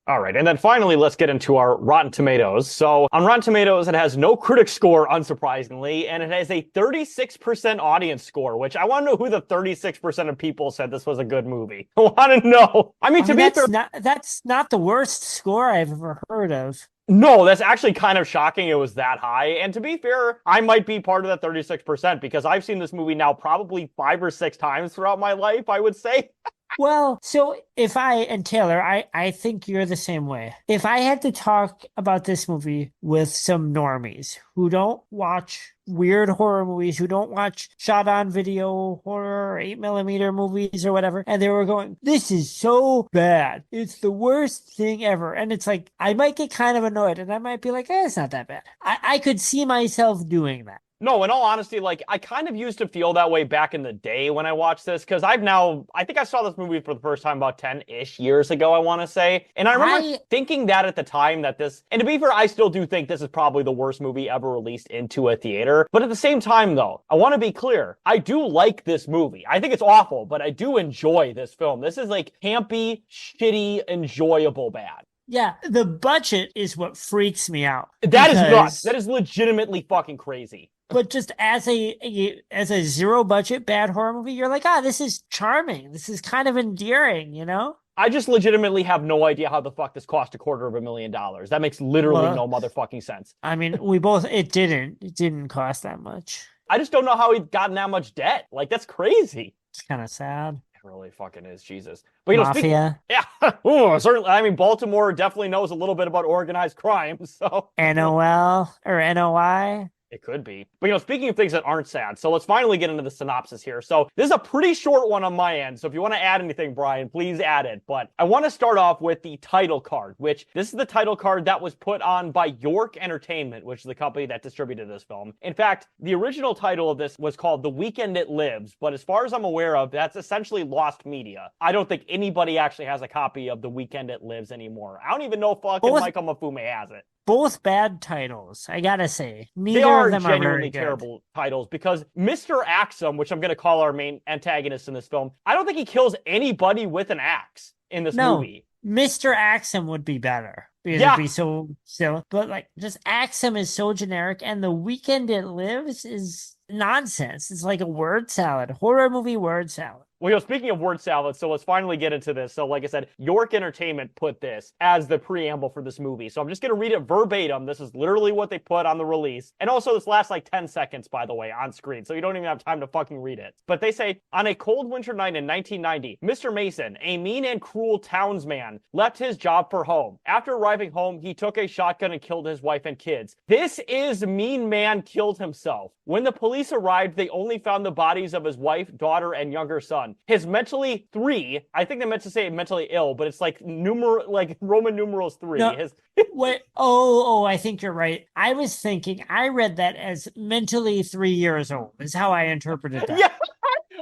All right, and then finally, let's get into our Rotten Tomatoes. So on Rotten Tomatoes, it has no critic score, unsurprisingly, and it has a 36% audience score, which I want to know who the 36% of people said this was a good movie. I want to know. I mean, that's not the worst score I've ever heard of. No, that's actually kind of shocking it was that high. And to be fair, I might be part of that 36% because I've seen this movie now probably 5 or 6 times throughout my life, I would say. Well, so and Taylor, I think you're the same way. If I had to talk about this movie with some normies who don't watch weird horror movies, who don't watch shot on video horror or 8mm movies or whatever, and they were going, this is so bad. It's the worst thing ever. And it's like, I might get kind of annoyed and I might be like, it's not that bad. I could see myself doing that. No, in all honesty, like, I kind of used to feel that way back in the day when I watched this, because I think I saw this movie for the first time about 10-ish years ago, I want to say. And I remember thinking that at the time and to be fair, I still do think this is probably the worst movie ever released into a theater. But at the same time, though, I want to be clear. I do like this movie. I think it's awful, but I do enjoy this film. This is like campy, shitty, enjoyable bad. Yeah, the budget is what freaks me out. That is nuts. That is legitimately fucking crazy. But just as a zero budget bad horror movie, you're like, this is charming. This is kind of endearing, I just legitimately have no idea how the fuck this cost $250,000. That makes literally no motherfucking sense. I mean, it didn't cost that much. I just don't know how he'd gotten that much debt. Like, that's crazy. It's kind of sad. really fucking is, Jesus. But speaking, Mafia, yeah, ooh, certainly. I mean, Baltimore definitely knows a little bit about organized crime, so NOL or NOI. it could be. But speaking of things that aren't sad, so let's finally get into the synopsis here. So this is a pretty short one on my end. So if you want to add anything, Brian, please add it. But I want to start off with the title card, which this is the title card that was put on by York Entertainment, which is the company that distributed this film. In fact, the original title of this was called The Weekend It Lives, but as far as I'm aware of, that's essentially lost media. I don't think anybody actually has a copy of The Weekend It Lives anymore. I don't even know if fucking Michael Mafume has it. Both bad titles, I gotta say. They are genuinely terrible titles because Mr. Axum, which I'm going to call our main antagonist in this film, I don't think he kills anybody with an axe in this movie. Mr. Axum would be better because it'd be so silly. But just Axum is so generic, and The Weekend It Lives is nonsense. It's like a word salad, horror movie word salad. Well, speaking of word salad, so let's finally get into this. So like I said, York Entertainment put this as the preamble for this movie. So I'm just going to read it verbatim. This is literally what they put on the release. And also this lasts like 10 seconds, by the way, on screen. So you don't even have time to fucking read it. But they say, on a cold winter night in 1990, Mr. Mason, a mean and cruel townsman, left his job for home. After arriving home, he took a shotgun and killed his wife and kids. This is Mean Man Killed Himself. When the police arrived, they only found the bodies of his wife, daughter, and younger son. His mentally 3, I think they meant to say mentally ill, but it's like Roman numerals 3. No, wait, I think you're right. I was thinking, I read that as mentally 3 years old, is how I interpreted that. Yeah,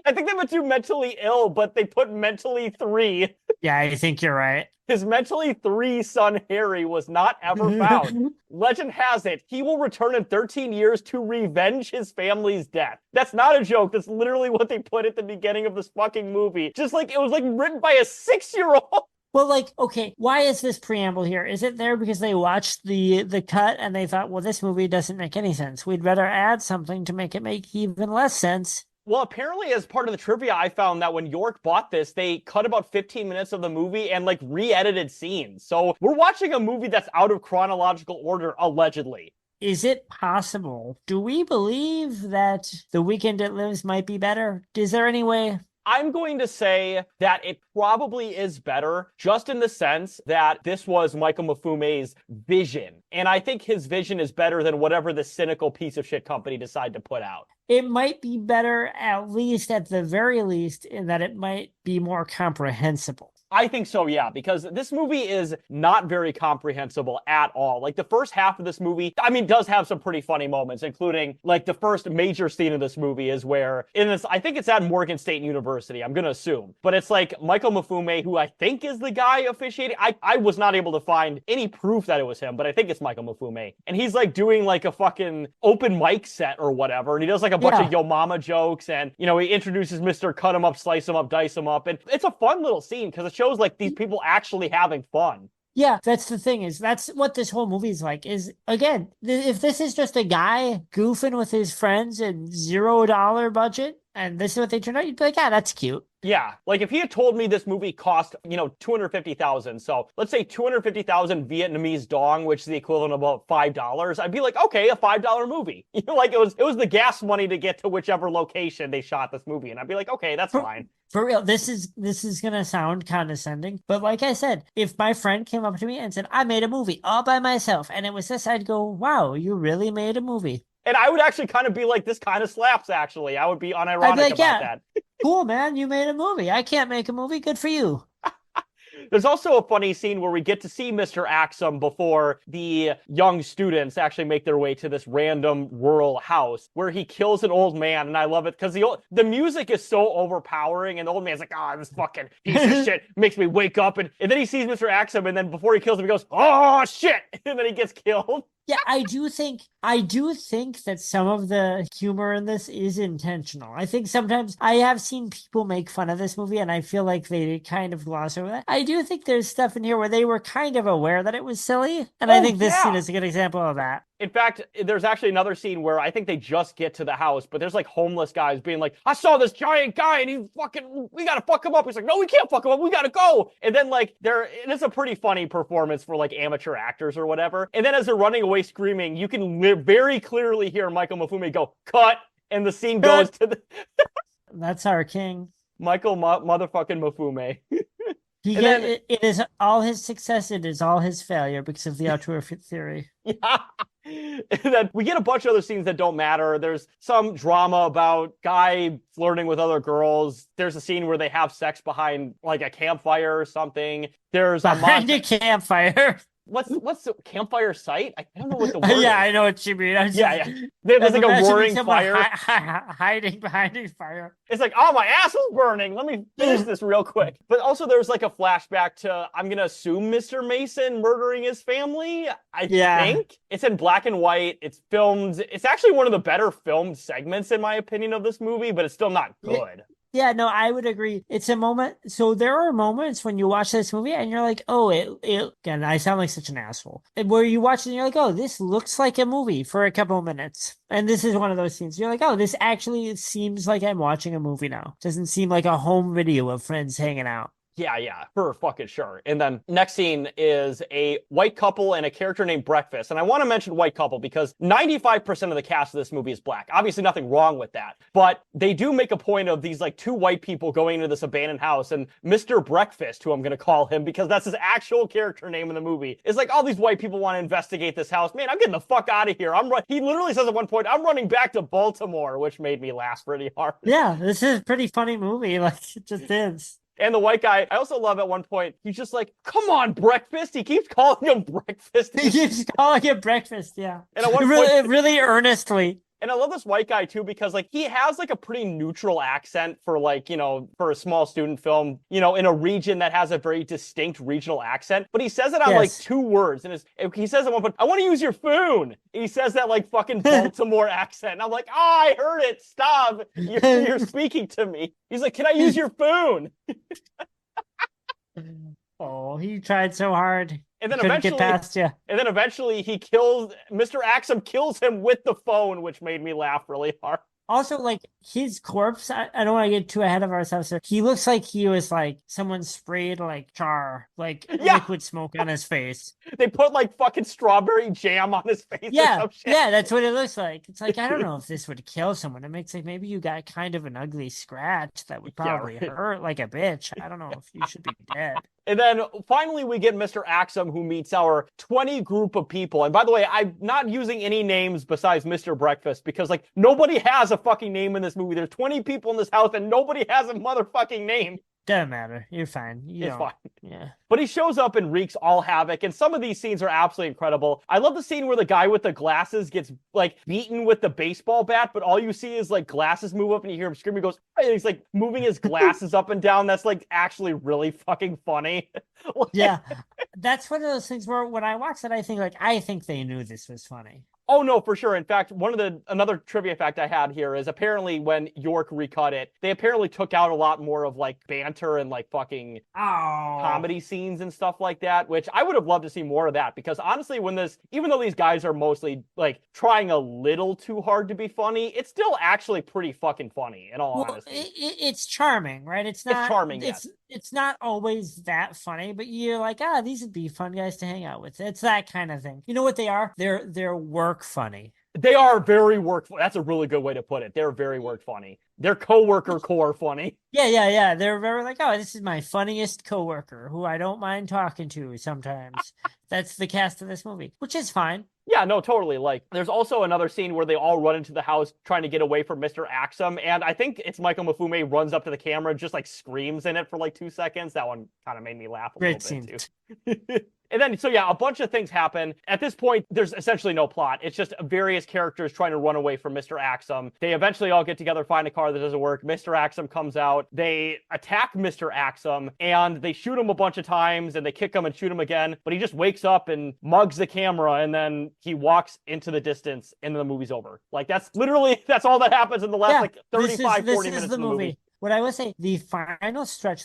I think they meant to mentally ill, but they put mentally 3. Yeah, I think you're right. His mentally 3 son, Harry, was not ever found. Legend has it, he will return in 13 years to revenge his family's death. That's not a joke. That's literally what they put at the beginning of this fucking movie. Just like, it was like written by a 6-year-old. Well, okay, why is this preamble here? Is it there because they watched the cut and they thought, well, this movie doesn't make any sense. We'd better add something to make it make even less sense. Well, apparently, as part of the trivia, I found that when York bought this, they cut about 15 minutes of the movie and re-edited scenes. So we're watching a movie that's out of chronological order, allegedly. Is it possible? Do we believe that The Weekend It Lives might be better? Is there any way? I'm going to say that it probably is better, just in the sense that this was Michael Mafume's vision. And I think his vision is better than whatever the cynical piece of shit company decided to put out. It might be better, at the very least, in that it might be more comprehensible. I think so, yeah, because this movie is not very comprehensible at all. Like, the first half of this movie, does have some pretty funny moments, including, the first major scene of this movie is where, I think it's at Morgan State University, I'm gonna assume. But it's Michael Mafume, who I think is the guy officiating. I was not able to find any proof that it was him, but I think it's Michael Mafume. And he's, doing, a fucking open mic set or whatever, and he does, a bunch of Yo Mama jokes, and, he introduces Mr. Cut 'em Up, Slice 'em Up, Dice 'em Up, and it's a fun little scene, because it shows these people actually having fun. Yeah, that's the thing, is that's what this whole movie is like, is, again, if this is just a guy goofing with his friends and $0 budget, and this is what they turned out, you'd be like, yeah, that's cute. Yeah, if he had told me this movie cost, $250,000, so let's say 250,000 Vietnamese dong, which is the equivalent of about $5, I'd be like, okay, a $5 movie. It was the gas money to get to whichever location they shot this movie, and I'd be like, okay, that's fine. For real, this is gonna sound condescending, but like I said, if my friend came up to me and said, I made a movie all by myself, and it was this, I'd go, wow, you really made a movie. And I would actually kind of be like, this kind of slaps, actually. I would be unironic about that. Cool, man, you made a movie. I can't make a movie. Good for you. There's also a funny scene where we get to see Mr. Axum before the young students actually make their way to this random rural house where he kills an old man, and I love it because the music is so overpowering, and the old man's like, this fucking piece of shit makes me wake up, and then he sees Mr. Axum, and then before he kills him, he goes, oh, shit, and then he gets killed. Yeah, I do think that some of the humor in this is intentional. I think sometimes I have seen people make fun of this movie, and I feel like they kind of gloss over that. I do think there's stuff in here where they were kind of aware that it was silly, and I think this scene is a good example of that. In fact, there's actually another scene where I think they just get to the house, but there's homeless guys being like, I saw this giant guy and we gotta fuck him up. He's like, no, we can't fuck him up. We gotta go. And then it's a pretty funny performance for amateur actors or whatever. And then as they're running away screaming, you can very clearly hear Michael Mafume go, cut. And the scene goes to the... That's our king. Motherfucking Mafume. He And get then it is all his success, it is all his failure because of the auteur theory. yeah. And then we get a bunch of other scenes that don't matter. There's some drama about guy flirting with other girls. There's a scene where they have sex behind like a campfire or something. There's a Behind a campfire. what's the campfire site? I don't know what the word Yeah, is. I know what you mean. Yeah, yeah. There's like a imagining roaring someone fire. hiding behind a fire. It's like, oh, my ass is burning. Let me finish this real quick. But also, there's like a flashback to, I'm going to assume Mr. Mason murdering his family. I think it's in black and white. It's filmed. It's actually one of the better filmed segments, in my opinion, of this movie, but it's still not good. Yeah, no, I would agree. It's a moment. So there are moments when you watch this movie and you're like, oh, again, I sound like such an asshole. Where you watch it and you're like, oh, this looks like a movie for a couple of minutes. And this is one of those scenes. You're like, oh, this actually seems like I'm watching a movie now. Doesn't seem like a home video of friends hanging out. Yeah, for fucking sure. And then next scene is a white couple and a character named Breakfast. And I want to mention white couple because 95% of the cast of this movie is black. Obviously nothing wrong with that. But they do make a point of these like two white people going into this abandoned house, and Mr. Breakfast, who I'm going to call him because that's his actual character name in the movie, is like, all these white people want to investigate this house. Man, I'm getting the fuck out of here. He literally says at one point, I'm running back to Baltimore, which made me laugh pretty hard. Yeah, this is a pretty funny movie. Like, it just is. And the white guy, I also love at one point, he's just like, come on, Breakfast. He keeps calling him Breakfast. He keeps calling it breakfast, yeah. And at one point, really earnestly. And I love this white guy too, because like he has like a pretty neutral accent for like, for a small student film, in a region that has a very distinct regional accent. But he says it on like two words. And he says at one point, I want to use your phone. He says that like fucking Baltimore accent. And I'm like, I heard it. Stop. You're speaking to me. He's like, can I use your phone? Oh, he tried so hard. And then eventually, get past you. And then eventually he kills Mr. Axum kills him with the phone, which made me laugh really hard. Also, like, his corpse, I don't want to get too ahead of ourselves here. He looks like he was, like, someone sprayed, like, char, like, liquid smoke on his face. They put, like, fucking strawberry jam on his face or some shit. Yeah, that's what it looks like. It's like, I don't know if this would kill someone. It makes, like, maybe you got kind of an ugly scratch that would probably hurt like a bitch. I don't know if you should be dead. And then finally we get Mr. Axum, who meets our 20 group of people. And by the way, I'm not using any names besides Mr. Breakfast because like nobody has a fucking name in this movie. There's 20 people in this house and nobody has a motherfucking name. Doesn't matter. You're fine. It's fine. Yeah. But he shows up and wreaks all havoc. And some of these scenes are absolutely incredible. I love the scene where the guy with the glasses gets like beaten with the baseball bat, but all you see is like glasses move up and you hear him scream. He goes, and he's like moving his glasses up and down. That's like actually really fucking funny. Yeah. That's one of those things where when I watch it, I think they knew this was funny. Oh, no, for sure. In fact, another trivia fact I had here is apparently when York recut it, they apparently took out a lot more of like banter and like fucking comedy scenes and stuff like that, which I would have loved to see more of that because honestly, even though these guys are mostly like trying a little too hard to be funny, it's still actually pretty fucking funny in all honesty. It's charming, right? It's charming. It's not always that funny, but you're like, these would be fun guys to hang out with. It's that kind of thing. You know what they are? They're work funny. They are very work. That's a really good way to put it. They're very work funny. They're coworker core funny. Yeah. They're very like, this is my funniest coworker who I don't mind talking to sometimes. That's the cast of this movie, which is fine. Yeah, no, totally. Like, there's also another scene where they all run into the house trying to get away from Mr. Axum, and I think it's Michael Mafume runs up to the camera and just, like, screams in it for, like, 2 seconds. That one kind of made me laugh a little bit, too. And then, so yeah, a bunch of things happen. At this point, there's essentially no plot. It's just various characters trying to run away from Mr. Axum. They eventually all get together, find a car that doesn't work. Mr. Axum comes out. They attack Mr. Axum, and they shoot him a bunch of times, and they kick him and shoot him again. But he just wakes up and mugs the camera, and then he walks into the distance, and then the movie's over. Like, that's all that happens in the last, 35, 40 minutes of the movie. What I would say, the final stretch,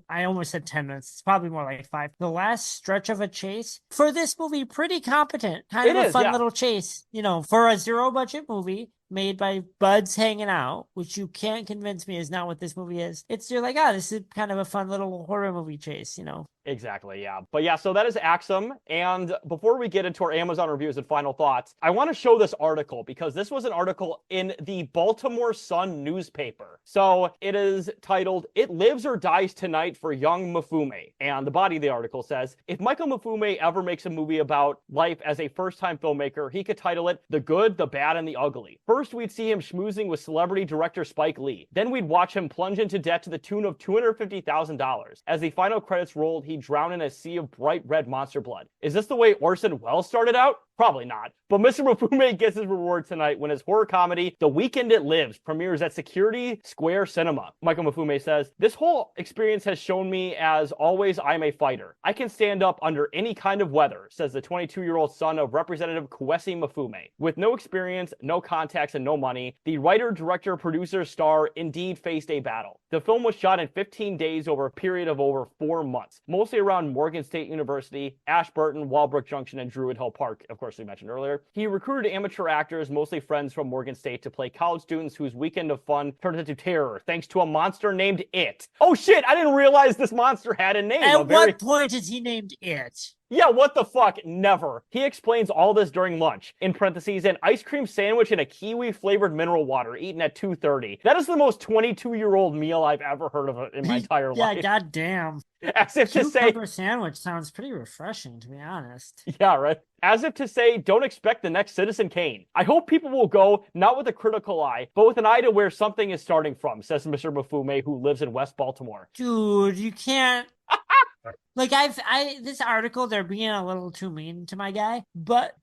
I almost said 10 minutes. It's probably more like 5. The last stretch of a chase for this movie, pretty competent. Kind of a fun little chase. For a zero budget movie, made by buds hanging out, which you can't convince me is not what this movie is. You're like, oh, this is kind of a fun little horror movie chase, you know? Exactly, yeah. But yeah, so that is Axum. And before we get into our Amazon reviews and final thoughts, I want to show this article because this was an article in the Baltimore Sun newspaper. So it is titled, "It Lives or Dies Tonight for Young Mifune." And the body of the article says, if Michael Mifune ever makes a movie about life as a first-time filmmaker, he could title it The Good, the Bad, and the Ugly. First, we'd see him schmoozing with celebrity director Spike Lee. Then we'd watch him plunge into debt to the tune of $250,000. As the final credits rolled, he drowned in a sea of bright red monster blood. Is this the way Orson Welles started out? Probably not. But Mr. Mifune gets his reward tonight when his horror comedy, The Weekend It Lives, premieres at Security Square Cinema. Michael Mifune says, "This whole experience has shown me, as always, I'm a fighter. I can stand up under any kind of weather," says the 22-year-old son of Representative Kwesi Mifune. With no experience, no contacts, and no money, the writer, director, producer, star indeed faced a battle. The film was shot in 15 days over a period of over 4 months, mostly around Morgan State University, Ashburton, Walbrook Junction, and Druid Hill Park, of course we mentioned earlier. He recruited amateur actors, mostly friends from Morgan State, to play college students whose weekend of fun turned into terror, thanks to a monster named It. Oh shit, I didn't realize this monster had a name. At what point is he named It? Yeah, what the fuck? Never. He explains all this during lunch. In parentheses, an ice cream sandwich and a kiwi-flavored mineral water eaten at 2:30. That is the most 22-year-old meal I've ever heard of in my entire life. Yeah, goddamn. As if to say... Cucumber sandwich sounds pretty refreshing, to be honest. Yeah, right? As if to say, don't expect the next Citizen Kane. I hope people will go, not with a critical eye, but with an eye to where something is starting from, says Mr. Mifune, who lives in West Baltimore. Dude, you can't... Like, this article, they're being a little too mean to my guy, but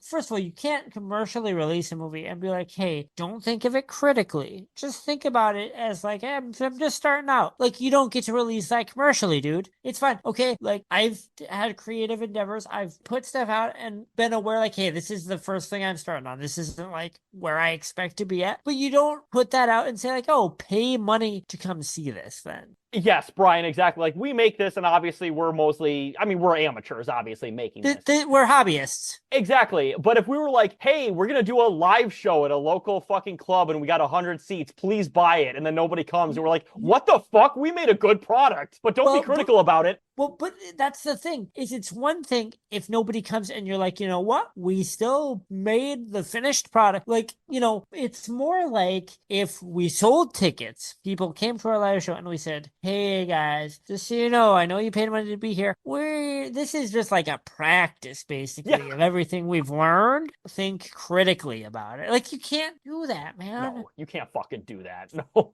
first of all, you can't commercially release a movie and be like, hey, don't think of it critically. Just think about it as like, hey, I'm just starting out. Like, you don't get to release that commercially, dude. It's fine. Okay. Like, I've had creative endeavors. I've put stuff out and been aware, like, hey, this is the first thing I'm starting on. This isn't like where I expect to be at, but you don't put that out and say like, oh, pay money to come see this then. Yes, Brian, exactly. Like, we make this, and obviously we're we're amateurs, obviously, making this. We're hobbyists. Exactly. But if we were like, hey, we're going to do a live show at a local fucking club, and we got 100 seats, please buy it, and then nobody comes, and we're like, what the fuck? We made a good product, but don't be critical about it. Well, but that's the thing, is it's one thing if nobody comes and you're like, you know what? We still made the finished product. Like, you know, it's more like if we sold tickets, people came to our live show and we said, hey guys, just so you know, I know you paid money to be here. This is just like a practice, basically, of everything we've learned. Think critically about it. Like, you can't do that, man. No, you can't fucking do that. No.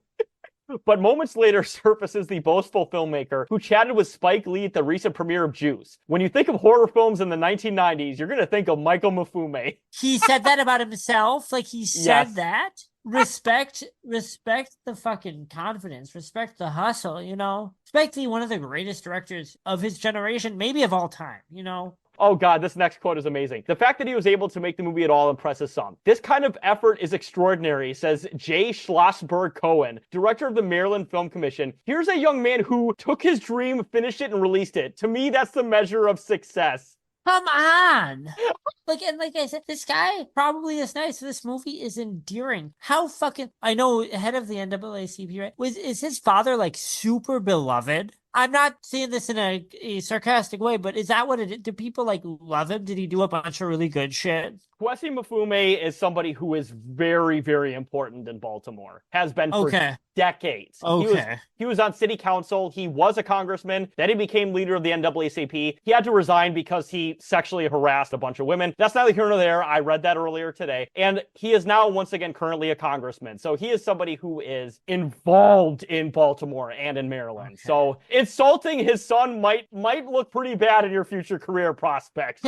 But moments later surfaces the boastful filmmaker who chatted with Spike Lee at the recent premiere of Juice. When you think of horror films in the 1990s, you're going to think of Michael Mifune. He said that about himself? Like, he said that? Respect the fucking confidence. Respect the hustle, you know? Spike Lee, one of the greatest directors of his generation, maybe of all time, you know? Oh god, this next quote is amazing. The fact that he was able to make the movie at all impresses some. This kind of effort is extraordinary, says Jay Schlossberg Cohen, director of the Maryland Film Commission. Here's a young man who took his dream, finished it, and released it. To me, that's the measure of success. Come on. Like I said, this guy probably is nice. This movie is endearing. How fucking, I know, head of the NAACP, right? Is his father like super beloved? I'm not saying this in a sarcastic way, but is that what it is? Do people like love him? Did he do a bunch of really good shit? Kwesi Mifune is somebody who is very, very important in Baltimore. Has been for decades. Okay. He was on city council. He was a congressman. Then he became leader of the NAACP. He had to resign because he sexually harassed a bunch of women. That's neither here nor there. I read that earlier today. And he is now, once again, currently a congressman. So he is somebody who is involved in Baltimore and in Maryland. Okay. So insulting his son might look pretty bad in your future career prospects.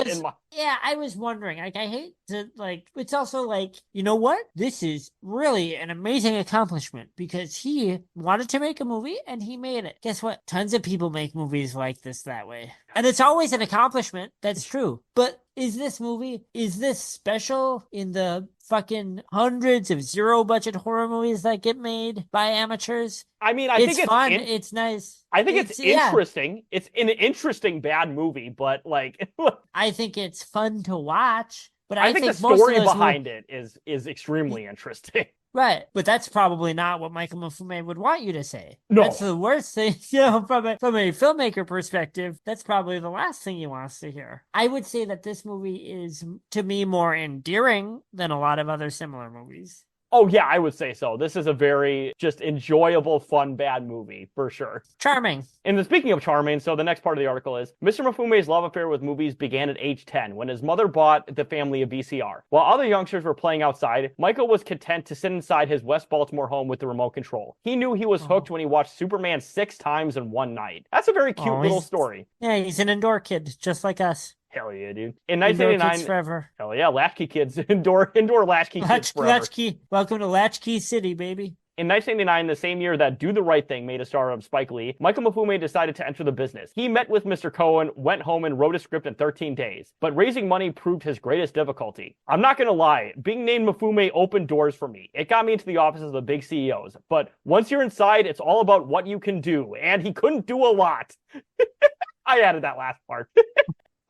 Yeah, I was wondering. Like, I hate to, like, it's also like, you know what? This is really an amazing accomplishment because he wanted to make a movie and he made it. Guess what? Tons of people make movies like this that way. And it's always an accomplishment. That's true. But is this special in the fucking hundreds of zero budget horror movies that get made by amateurs? I mean, I think it's fun. It's nice. I think it's interesting. Yeah. It's an interesting bad movie, but like, I think it's fun to watch. But I I think the think most of story those behind it is extremely interesting. right, but that's probably not what Michael Mifune would want you to say. That's No. the worst thing, you know, from a filmmaker perspective. That's probably the last thing he wants to hear. I would say that this movie is, to me, more endearing than a lot of other similar movies. Oh yeah, I would say so. This is a very just enjoyable, fun, bad movie for sure. Charming. And then speaking of charming, so the next part of the article is Mr. Mifume's love affair with movies began at age 10 when his mother bought the family a VCR. While other youngsters were playing outside, Michael was content to sit inside his West Baltimore home with the remote control. He knew he was hooked when he watched Superman 6 times in one night. That's a very cute little story. Yeah, he's an indoor kid, just like us. Hell yeah, dude. In Indoor 1989, kids forever. hell yeah, latchkey kids, indoor latchkey kids forever. Latchkey. Welcome to Latchkey City, baby. In 1989, the same year that Do the Right Thing made a star of Spike Lee, Michael Mifune decided to enter the business. He met with Mr. Cohen, went home, and wrote a script in 13 days. But raising money proved his greatest difficulty. I'm not gonna lie, being named Mifune opened doors for me. It got me into the offices of the big CEOs. But once you're inside, it's all about what you can do. And he couldn't do a lot. I added that last part.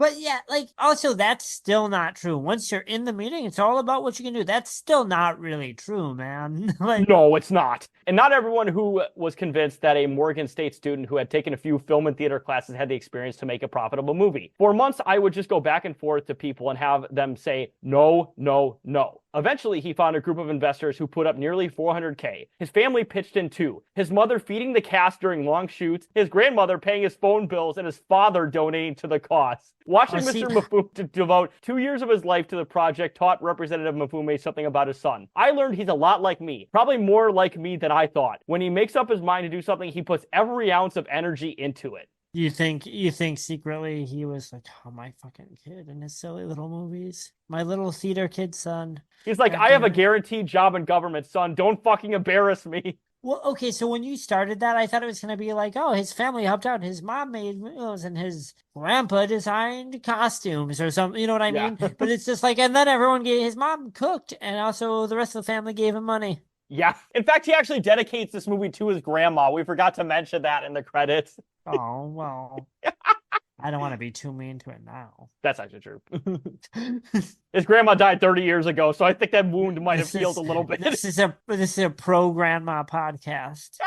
But yeah, like, also, that's still not true. Once you're in the meeting, it's all about what you can do. That's still not really true, man. Like, no, it's not. And not everyone who was convinced that a Morgan State student who had taken a few film and theater classes had the experience to make a profitable movie. For months, I would just go back and forth to people and have them say, no, no, no. Eventually, he found a group of investors who put up nearly $400K. His family pitched in too. His mother feeding the cast during long shoots, his grandmother paying his phone bills, and his father donating to the costs. Watching Mr. Mifune devote 2 years of his life to the project taught Representative Mifune something about his son. I learned he's a lot like me, probably more like me than I thought. When he makes up his mind to do something, he puts every ounce of energy into it. You think secretly he was like, oh, my fucking kid in his silly little movies? My little theater kid son. He's like, I have a guaranteed job in government, son. Don't fucking embarrass me. Well, okay, so when you started that, I thought it was going to be like, oh, his family helped out. His mom made meals and his grandpa designed costumes or something. You know what I mean? But it's just like, and then his mom cooked, and also the rest of the family gave him money. Yeah. In fact, he actually dedicates this movie to his grandma. We forgot to mention that in the credits. Oh, well. I don't want to be too mean to it now. That's actually true. His grandma died 30 years ago, so I think that wound might have healed a little bit. This is a pro grandma podcast.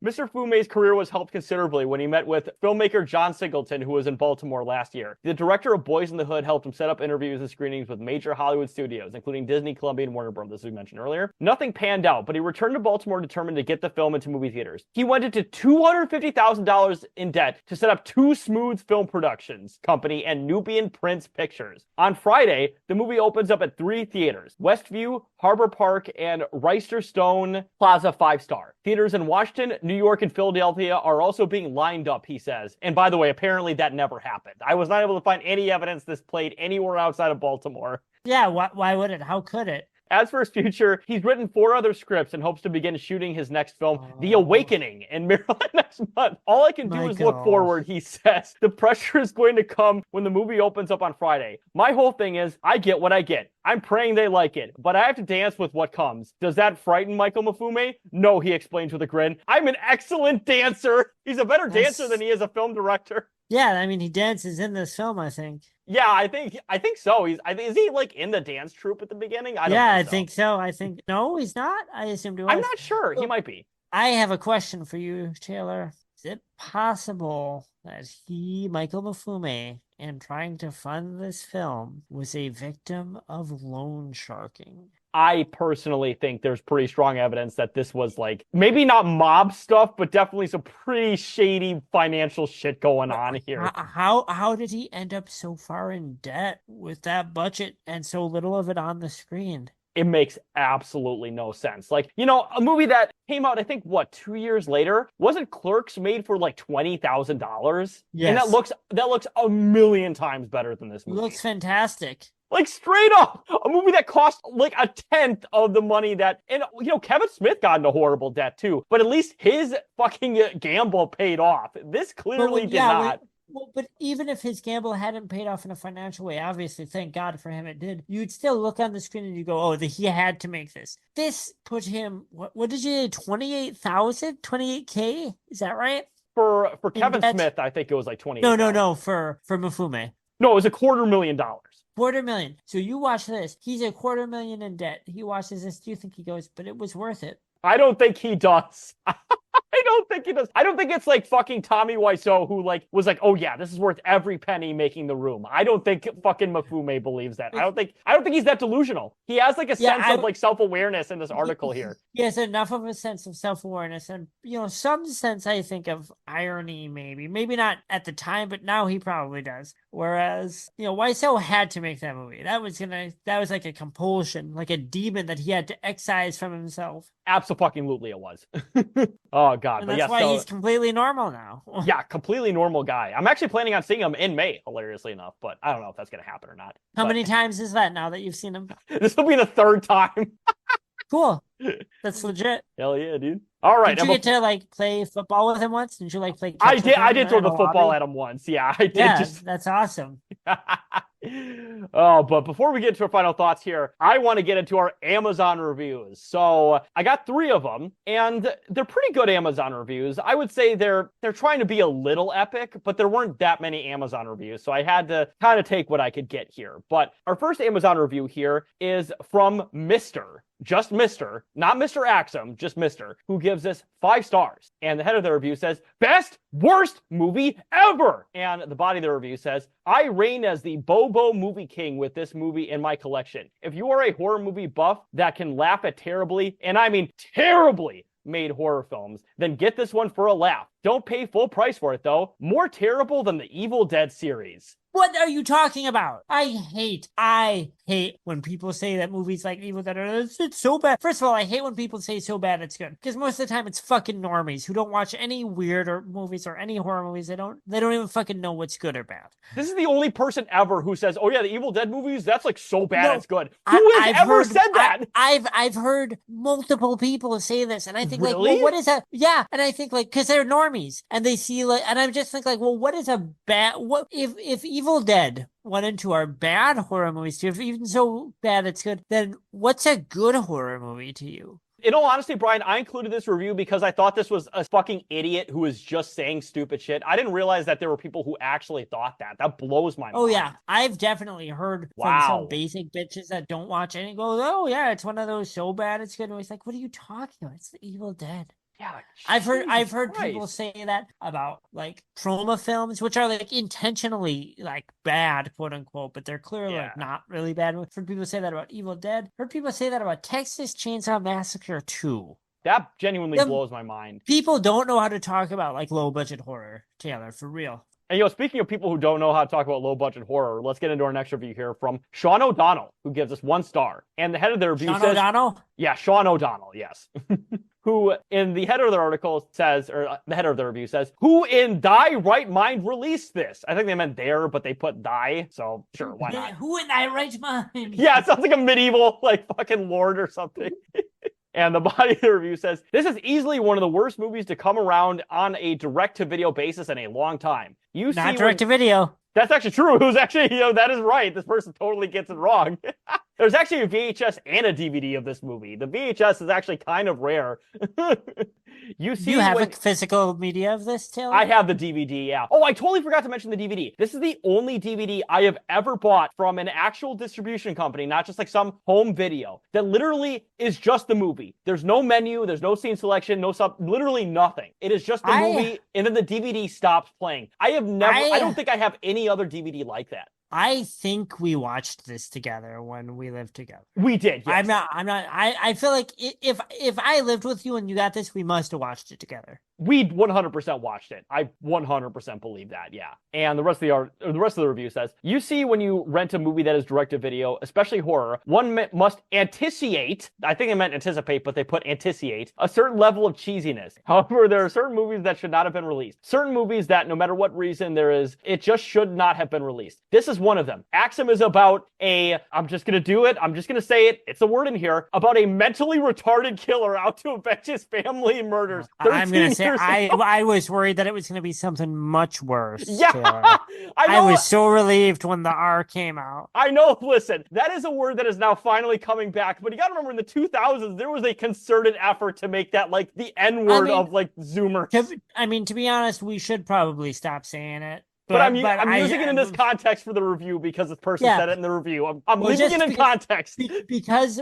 Mr. Fume's career was helped considerably when he met with filmmaker John Singleton, who was in Baltimore last year. The director of Boys in the Hood helped him set up interviews and screenings with major Hollywood studios, including Disney, Columbia, and Warner Bros., as we mentioned earlier. Nothing panned out, but he returned to Baltimore determined to get the film into movie theaters. He went into $250,000 in debt to set up Two Smooths Film Productions Company and Nubian Prince Pictures. On Friday, the movie opens up at 3 theaters: Westview, Harbor Park, and Reisterstone Plaza 5-star. Theaters in Washington, New York, and Philadelphia are also being lined up, he says. And by the way, apparently that never happened. I was not able to find any evidence this played anywhere outside of Baltimore. Yeah, why would it? How could it? As for his future, he's written 4 other scripts and hopes to begin shooting his next film, The Awakening, in Maryland next month. All I can do is look forward, he says. The pressure is going to come when the movie opens up on Friday. My whole thing is, I get what I get. I'm praying they like it, but I have to dance with what comes. Does that frighten Michael Mifune? No, he explains with a grin. I'm an excellent dancer. He's a better dancer than he is a film director. Yeah, I mean, he dances in this film, I think. Yeah, I think so. Is he like in the dance troupe at the beginning? I think so. I think no, he's not. I assumed he was. I'm not sure. He might be. I have a question for you, Taylor. Is it possible that Michael Mifune, in trying to fund this film, was a victim of loan sharking? I personally think there's pretty strong evidence that this was like, maybe not mob stuff, but definitely some pretty shady financial shit going on here. How did he end up so far in debt with that budget and so little of it on the screen? It makes absolutely no sense. Like, you know, a movie that came out, I think, 2 years later, wasn't Clerks made for like $20,000? Yes. And that looks a million times better than this movie. It looks fantastic. Like, straight up, a movie that cost like a tenth of the money that, and you know, Kevin Smith got into horrible debt too, but at least his fucking gamble paid off. This clearly did not. Well, but even if his gamble hadn't paid off in a financial way, obviously, thank God for him it did, you'd still look on the screen and you go, oh, he had to make this. This put him, what did you say, 28,000? 28K? Is that right? For Kevin Smith, I think it was like 28. No, for Mifune. No, it was $250,000. $250,000. So you watch this. He's $250,000 in debt. He watches this. Do you think he goes, but it was worth it? I don't think he does. I don't think he does. I don't think it's like fucking Tommy Wiseau who like was like, oh yeah, this is worth every penny making The Room. I don't think fucking Mifune believes that. I don't think he's that delusional. He has like a sense of like self-awareness in this article here. He has enough of a sense of self-awareness and, some sense, I think, of irony, maybe not at the time, but now he probably does. Whereas, Wiseau had to make that movie. That was like a compulsion, like a demon that he had to excise from himself. Absolutely it was. Oh god. And that's why he's completely normal now. Yeah, completely normal guy. I'm actually planning on seeing him in May, hilariously enough, but I don't know if that's gonna happen or not. How many times is that now that you've seen him? This will be the third time. Cool. That's legit. Hell yeah, dude. All right. Did you get to like play football with him once? Did you like play? I did throw the football at him once. Yeah, I did. Yeah, that's awesome. Oh, but before we get to our final thoughts here, I want to get into our Amazon reviews. So I got 3 of them, and they're pretty good Amazon reviews. I would say they're trying to be a little epic, but there weren't that many Amazon reviews, so I had to kind of take what I could get here. But our first Amazon review here is from Mr. Just Mr., not Mr. Axum, just Mr., who gives us 5 stars. And the head of the review says, best, worst movie ever. And the body of the review says, I reign as the Bobo movie king with this movie in my collection. If you are a horror movie buff that can laugh at terribly, and I mean terribly, made horror films, then get this one for a laugh. Don't pay full price for it, though. More terrible than the Evil Dead series. What are you talking about? I hate when people say that movies like Evil Dead it's so bad. First of all, I hate when people say so bad it's good. Because most of the time it's fucking normies who don't watch any weird or movies or any horror movies. They don't even fucking know what's good or bad. This is the only person ever who says, oh yeah, the Evil Dead movies, that's like so bad it's good. Who has ever said that? I've heard multiple people say this, and I think really? Like, well, what is that? Yeah, and I think like, because they're normies, and they see like, and I'm just like, well, what is a bad, what if Evil Dead went into our bad horror movies too, if even so bad it's good, then what's a good horror movie to you? In all honesty, Brian, I included this review because I thought this was a fucking idiot who was just saying stupid shit. I didn't realize that there were people who actually thought that. That blows my mind. Oh, yeah. I've definitely heard from some basic bitches that don't watch any go, oh, yeah, it's one of those so bad it's good. And it's like, what are you talking about? It's the Evil Dead. Yeah, I've heard people say that about like trauma films, which are like intentionally like bad, quote unquote, but they're clearly like not really bad. I've heard people say that about Evil Dead. Heard people say that about Texas Chainsaw Massacre 2. That genuinely blows my mind. People don't know how to talk about like low budget horror, Taylor, for real. And speaking of people who don't know how to talk about low budget horror, let's get into our next review here from Sean O'Donnell, who gives us 1 star. And the head of the review says, O'Donnell? Yeah, Sean O'Donnell, yes. Who in the header of the article says, or the header of the review says, who in thy right mind released this? I think they meant there, but they put thy, so sure, why not? Who in thy right mind? Yeah, it sounds like a medieval, like, fucking lord or something. And the body of the review says, this is easily one of the worst movies to come around on a direct-to-video basis in a long time. Not direct-to-video. That's actually true. It was actually, that is right. This person totally gets it wrong. There's actually a VHS and a DVD of this movie. The VHS is actually kind of rare. You have a physical media of this, Taylor? I have the DVD, yeah. Oh, I totally forgot to mention the DVD. This is the only DVD I have ever bought from an actual distribution company, not just like some home video, that literally is just the movie. There's no menu, there's no scene selection, literally nothing. It is just the movie, and then the DVD stops playing. I don't think I have any other DVD like that. I think we watched this together when we lived together. We did, yes. I feel like if I lived with you and you got this, we must have watched it together. We 100% watched it. I 100% believe that, yeah. And the rest of the review says, you see, when you rent a movie that is direct-to-video, especially horror, one must anticipate, I think they meant anticipate, but they put anticipate, a certain level of cheesiness. However, there are certain movies that should not have been released. Certain movies that, no matter what reason there is, it just should not have been released. This is one of them. Axum is about I'm just going to do it, I'm just going to say it, it's a word in here, about a mentally retarded killer out to avenge his family murders. I'm going to say, I was worried that it was going to be something much worse. Yeah, I was so relieved when the R came out. I know, listen, that is a word that is now finally coming back, but you got to remember in the 2000s, there was a concerted effort to make that like the N-word of like Zoomer. To be honest, we should probably stop saying it. But but I'm I using it in this context for the review because this person yeah. said it in the review. I'm Well, leaving it in context. because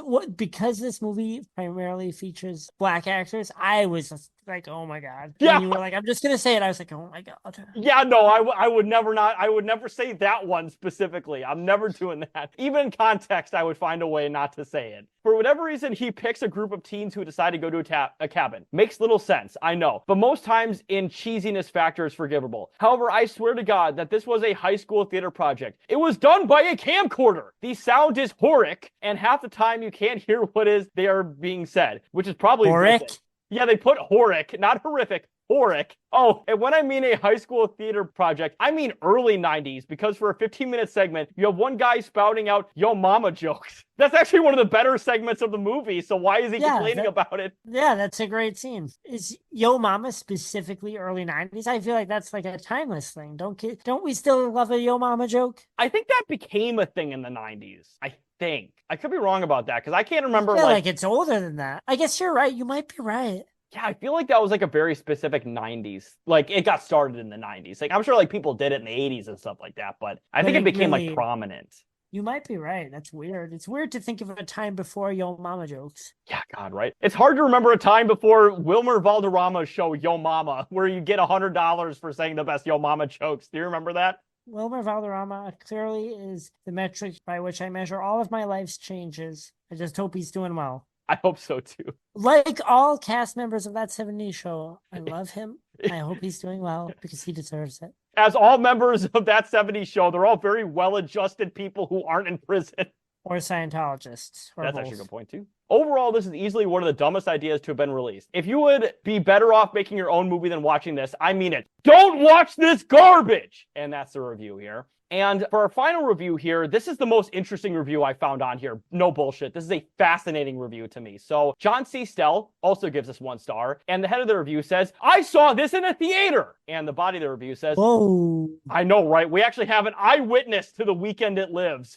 this movie primarily features black actors, I was just like, oh my God. Yeah. When you were like, I'm just gonna say it, I was like, oh my God. Yeah, no, I would never I would never say that one specifically. I'm never doing that. Even in context, I would find a way not to say it. For whatever reason, he picks a group of teens who decide to go to a cabin. Makes little sense, I know. But most times in cheesiness factor is forgivable. However, I swear to God that this was a high school theater project. It was done by a camcorder. The sound is horrific, and half the time you can't hear what is they are being said, which is probably a good thing. Yeah, they put horrific, not horrific. Horrific. Oh, and when I mean a high school theater project, I mean early 90s, because for a 15-minute segment, you have one guy spouting out yo mama jokes. That's actually one of the better segments of the movie, so why is he complaining about it? Yeah, that's a great scene. Is Yo Mama specifically early 90s? I feel like that's like a timeless thing. Don't we still love a Yo Mama joke? I think that became a thing in the 90s. I think. I could be wrong about that, because I can't remember. I feel like it's older than that. I guess you're right. You might be right. Yeah, I feel like that was like a very specific 90s. Like, it got started in the 90s. Like, I'm sure like people did it in the 80s and stuff like that, but I think it became like prominent. You might be right. That's weird. It's weird to think of a time before Yo Mama jokes. Yeah, God, right? It's hard to remember a time before Wilmer Valderrama's show Yo Mama, where you get $100 for saying the best Yo Mama jokes. Do you remember that? Wilmer Valderrama clearly is the metric by which I measure all of my life's changes. I just hope he's doing well. I hope so too. Like all cast members of that 70s show, I love him. I hope he's doing well because he deserves it. As all members of that 70s show, they're all very well-adjusted people who aren't in prison. Or Scientologists. Or That's both. actually a good point too. Overall, this is easily one of the dumbest ideas to have been released. If you would be better off making your own movie than watching this, I mean it. Don't watch this garbage! And that's the review here. And for our final review here, this is the most interesting review I found on here. No bullshit. This is a fascinating review to me. So John C. Stell also gives us 1 star. And the head of the review says, I saw this in a theater. And the body of the review says, whoa. I know, right? We actually have an eyewitness to the weekend it lives.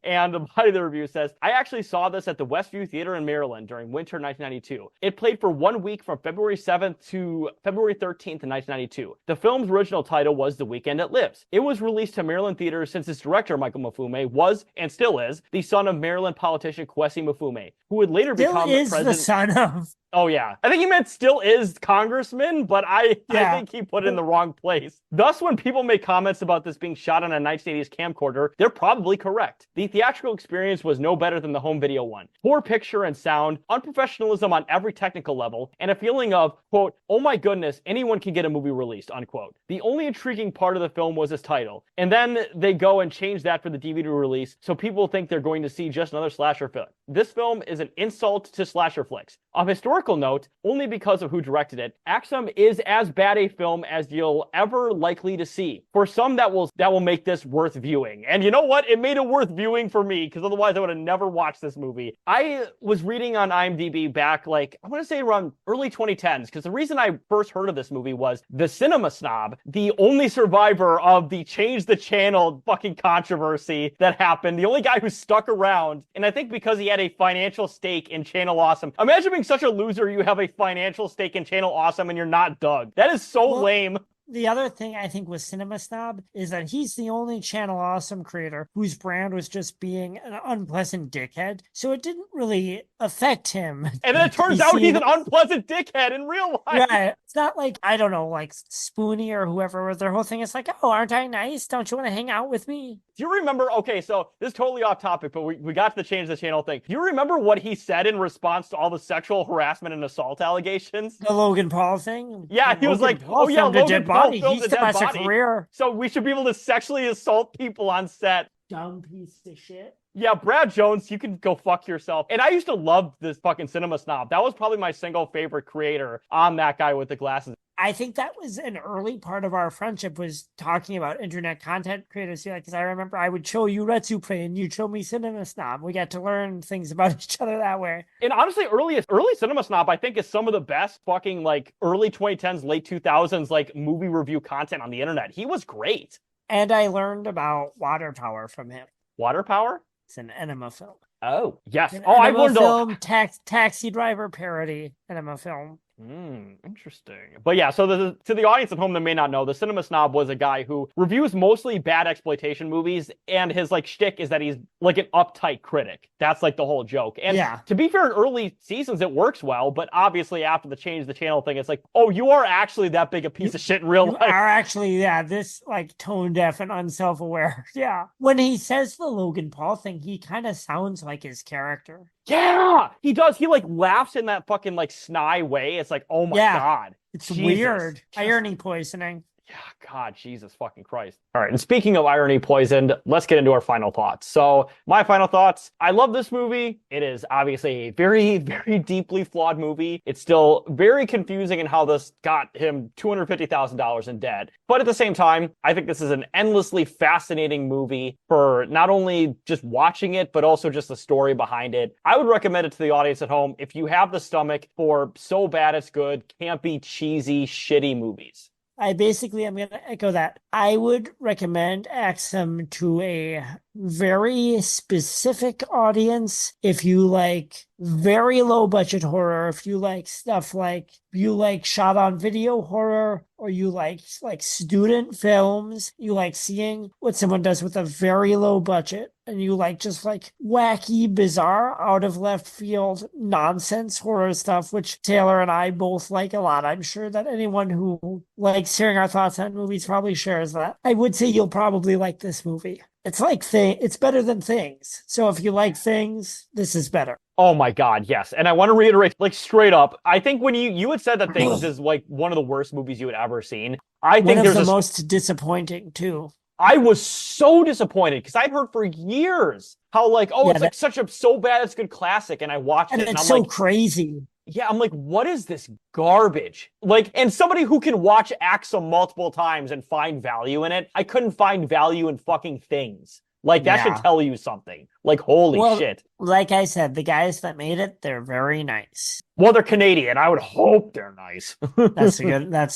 And the body of the review says, I actually saw this at the Westview Theater in Maryland during winter 1992. It played for 1 week from February 7th to February 13th in 1992. The film's original title was The Weekend It Lives. It was released to Maryland theaters since its director, Michael Mifune, was, and still is, the son of Maryland politician Kwesi Mifune, who would later become president. The son of. Oh, yeah. I think he meant still is congressman, but I think he put it in the wrong place. Thus, when people make comments about this being shot on a 1980s camcorder, they're probably correct. The theatrical experience was no better than the home video one. Poor picture and sound, unprofessionalism on every technical level, and a feeling of, quote, oh my goodness, anyone can get a movie released, unquote. The only intriguing part of the film was its title. And then they go and change that for the DVD release, so people think they're going to see just another slasher film. This film is an insult to slasher flicks. Of historical note, only because of who directed it, Axum is as bad a film as you'll ever likely to see. For some, that will make this worth viewing. And you know what? It made it worth viewing for me, because otherwise I would have never watched this movie. I was reading on IMDb back, like, I want to say around early 2010s, because the reason I first heard of this movie was the Cinema Snob, the only survivor of the Change the Channel fucking controversy that happened, the only guy who stuck around, and I think because he had a financial stake in Channel Awesome. Imagine being such a loser, you have a financial stake in Channel Awesome and you're not Doug. That is so lame. The other thing I think with Cinema Snob is that he's the only Channel Awesome creator whose brand was just being an unpleasant dickhead. So it didn't really affect him. And then it turns out he's an unpleasant dickhead in real life. Yeah, it's not like, I don't know, like Spoonie or whoever, their whole thing is like, oh, aren't I nice? Don't you want to hang out with me? Do you remember, okay, so this is totally off topic, but we got to change the channel thing. Do you remember what he said in response to all the sexual harassment and assault allegations? The Logan Paul thing? Yeah, he was like, oh yeah, Logan Paul filmed a dead body. Career. So we should be able to sexually assault people on set. Dumb piece of shit. Yeah, Brad Jones, you can go fuck yourself. And I used to love this fucking Cinema Snob. That was probably my single favorite creator on that guy with the glasses. I think that was an early part of our friendship, was talking about internet content creators. Because I remember I would show you Retsuplay and you'd show me Cinema Snob. We got to learn things about each other that way. And honestly, early Cinema Snob, I think, is some of the best fucking like early 2010s, late 2000s like movie review content on the internet. He was great. And I learned about Water Power from him. Water Power? It's an enema film. Oh, yes. An I've learned film, taxi driver parody enema film. Interesting. But yeah, so to the audience at home that may not know, the Cinema Snob was a guy who reviews mostly bad exploitation movies, and his like shtick is that he's like an uptight critic. That's like the whole joke. And Yeah. to be fair, in early seasons it works well, but obviously after the change the channel thing, it's like, oh, you are actually that big a piece of shit in real You life. are actually, yeah, this like tone deaf and unself-aware. Yeah. When he says the Logan Paul thing, he kind of sounds like his character. Yeah, he does. He like laughs in that fucking like snide way. It's like, oh my God. It's Jesus. weird. Irony poisoning. Yeah, God, Jesus fucking Christ. All right, and speaking of irony poisoned, let's get into our final thoughts. So, my final thoughts, I love this movie. It is obviously a very, very deeply flawed movie. It's still very confusing in how this got him $250,000 in debt. But at the same time, I think this is an endlessly fascinating movie for not only just watching it, but also just the story behind it. I would recommend it to the audience at home if you have the stomach for so bad it's good, campy, cheesy, shitty movies. I'm going to echo that. I would recommend Axum to a very specific audience. If you like very low budget horror, if you like stuff like you like shot on video horror, or you like student films, you like seeing what someone does with a very low budget, and you like just like wacky, bizarre, out of left field nonsense horror stuff, which Taylor and I both like a lot. I'm sure that anyone who likes hearing our thoughts on movies probably shares that. I would say you'll probably like this movie. It's like it's better than Things. So if you like Things, this is better. Oh my God, yes. And I want to reiterate, like straight up, I think when you had said that Things is like one of the worst movies you had ever seen, I think one of there's the most disappointing too. I was so disappointed because I'd heard for years how like, oh, it's like so bad it's good classic, and I watched it and it's I'm so like, crazy. Yeah, I'm like, what is this garbage? Like, and somebody who can watch Axum multiple times and find value in it, I couldn't find value in fucking Things. Like, that should tell you something. Like, holy shit. Like I said, the guys that made it, they're very nice. Well, they're Canadian. I would hope they're nice. That's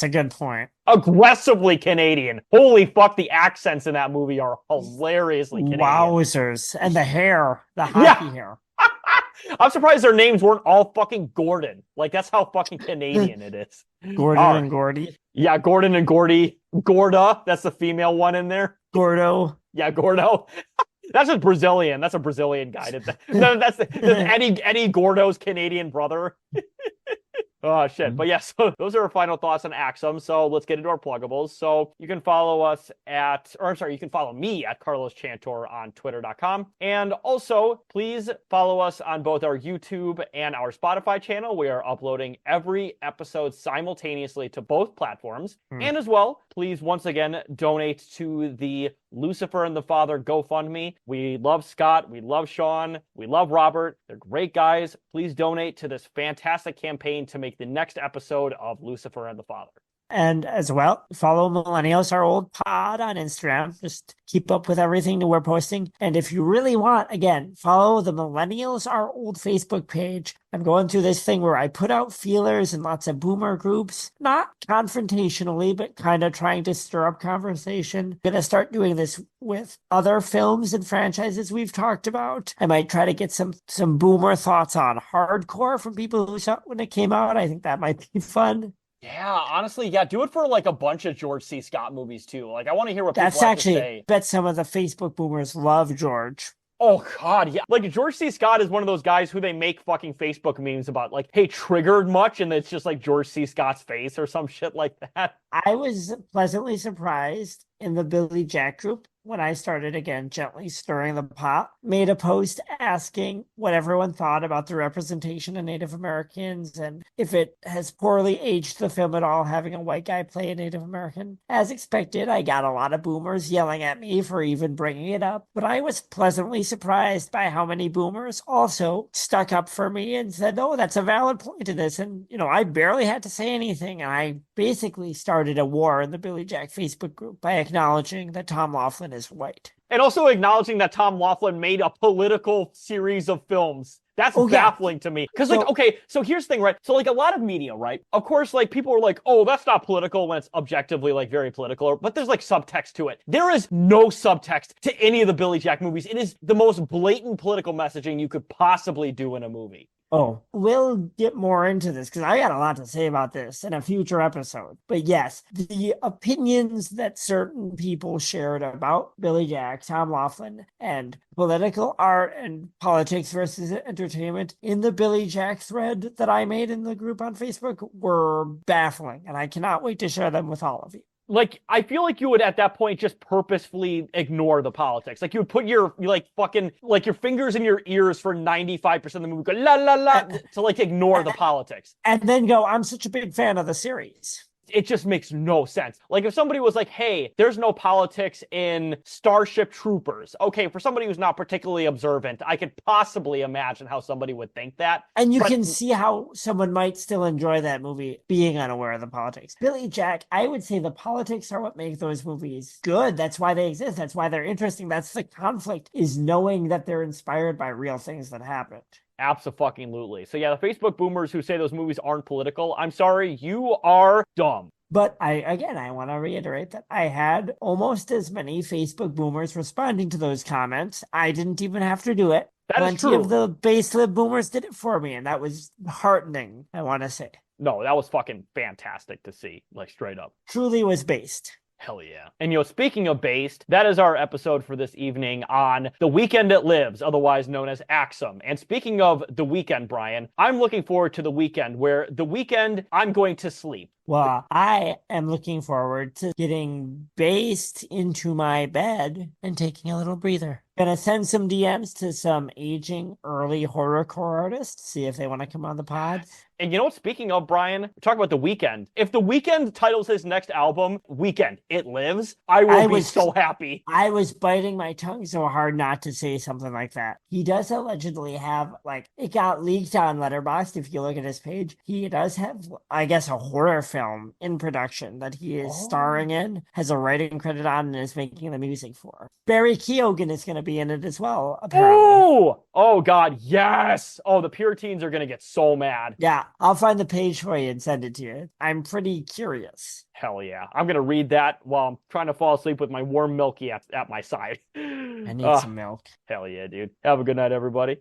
a good point. Aggressively Canadian. Holy fuck, the accents in that movie are hilariously Canadian. Wowzers. And the hair, the hockey hair. I'm surprised their names weren't all fucking Gordon. Like, that's how fucking Canadian it is. Gordon and Gordy. Yeah, Gordon and Gordy. Gorda, that's the female one in there. Gordo. Yeah, Gordo. That's a Brazilian. That's a Brazilian guy. That's Eddie Gordo's Canadian brother. Oh, shit. But yeah, so those are our final thoughts on Axum. So let's get into our pluggables. So you can follow us you can follow me at Carlos Chantor on twitter.com. And also, please follow us on both our YouTube and our Spotify channel. We are uploading every episode simultaneously to both platforms. And as well, please once again donate to the Lucifer and the Father GoFundMe. We love Scott. We love Sean. We love Robert. They're great guys. Please donate to this fantastic campaign to make the next episode of Lucifer and the Father. And as well, follow Millennials, our old pod on Instagram. Just keep up with everything that we're posting. And if you really want, again, follow the Millennials, our old Facebook page. I'm going through this thing where I put out feelers in lots of boomer groups, not confrontationally, but kind of trying to stir up conversation. I'm going to start doing this with other films and franchises we've talked about. I might try to get some boomer thoughts on Hardcore from people who saw it when it came out. I think that might be fun. Yeah, honestly, do it for like a bunch of George C. Scott movies too. Like, I want to hear what people have to say. I bet some of the Facebook boomers love George. Oh, God, yeah. Like, George C. Scott is one of those guys who they make fucking Facebook memes about, like, hey, triggered much? And it's just like George C. Scott's face or some shit like that. I was pleasantly surprised in the Billy Jack group when I started again gently stirring the pot, made a post asking what everyone thought about the representation of Native Americans and if it has poorly aged the film at all having a white guy play a Native American. As expected, I got a lot of boomers yelling at me for even bringing it up, but I was pleasantly surprised by how many boomers also stuck up for me and said, oh, that's a valid point to this. And, I barely had to say anything, and I basically started a war in the Billy Jack Facebook group by acknowledging that Tom Laughlin is white. And also acknowledging that Tom Laughlin made a political series of films. That's baffling to me. Because, so here's the thing, right? So, like, a lot of media, right? Of course, like, people are like, oh, that's not political when it's objectively, like, very political. But there's, like, subtext to it. There is no subtext to any of the Billy Jack movies. It is the most blatant political messaging you could possibly do in a movie. Oh, we'll get more into this because I got a lot to say about this in a future episode. But yes, the opinions that certain people shared about Billy Jack, Tom Laughlin, and political art and politics versus entertainment in the Billy Jack thread that I made in the group on Facebook were baffling, and I cannot wait to share them with all of you. Like, I feel like you would at that point just purposefully ignore the politics. Like, you would put your like fucking like your fingers in your ears for 95% of the movie, go la la la, to like ignore the politics. And then go, I'm such a big fan of the series. It just makes no sense. Like, if somebody was like, hey, there's no politics in Starship Troopers. Okay, for somebody who's not particularly observant, I could possibly imagine how somebody would think that. And you can see how someone might still enjoy that movie being unaware of the politics. Billy Jack, I would say the politics are what make those movies good. That's why they exist. That's why they're interesting. That's the conflict, is knowing that they're inspired by real things that happened. Abso-fucking-lutely. So yeah, the Facebook boomers who say those movies aren't political, I'm sorry, you are dumb. But I want to reiterate that I had almost as many Facebook boomers responding to those comments. I didn't even have to do it. That is true. Plenty of the baselib boomers did it for me, and that was heartening, I want to say. No, that was fucking fantastic to see, like straight up. Truly was based. Hell yeah. And, speaking of based, that is our episode for this evening on The Weekend It Lives, otherwise known as Axum. And speaking of the weekend, Brian, I'm looking forward to the weekend, where the weekend I'm going to sleep. Well, I am looking forward to getting based into my bed and taking a little breather. Gonna send some DMs to some aging early horrorcore artists, see if they want to come on the pod. And you know what? Speaking of, Brian, talk about The Weeknd. If The Weeknd titles his next album Weekend It Lives, I will be so happy. I was biting my tongue so hard not to say something like that. He does allegedly have, like, it got leaked on Letterboxd if you look at his page. He does have, I guess, a horror film in production that he is starring in, has a writing credit on, and is making the music for. Barry Keoghan is going to be in it as well, apparently. Oh God, yes! Oh, the Puritans are going to get so mad. Yeah, I'll find the page for you and send it to you. I'm pretty curious. Hell yeah. I'm going to read that while I'm trying to fall asleep with my warm milky at my side. I need some milk. Hell yeah, dude. Have a good night, everybody.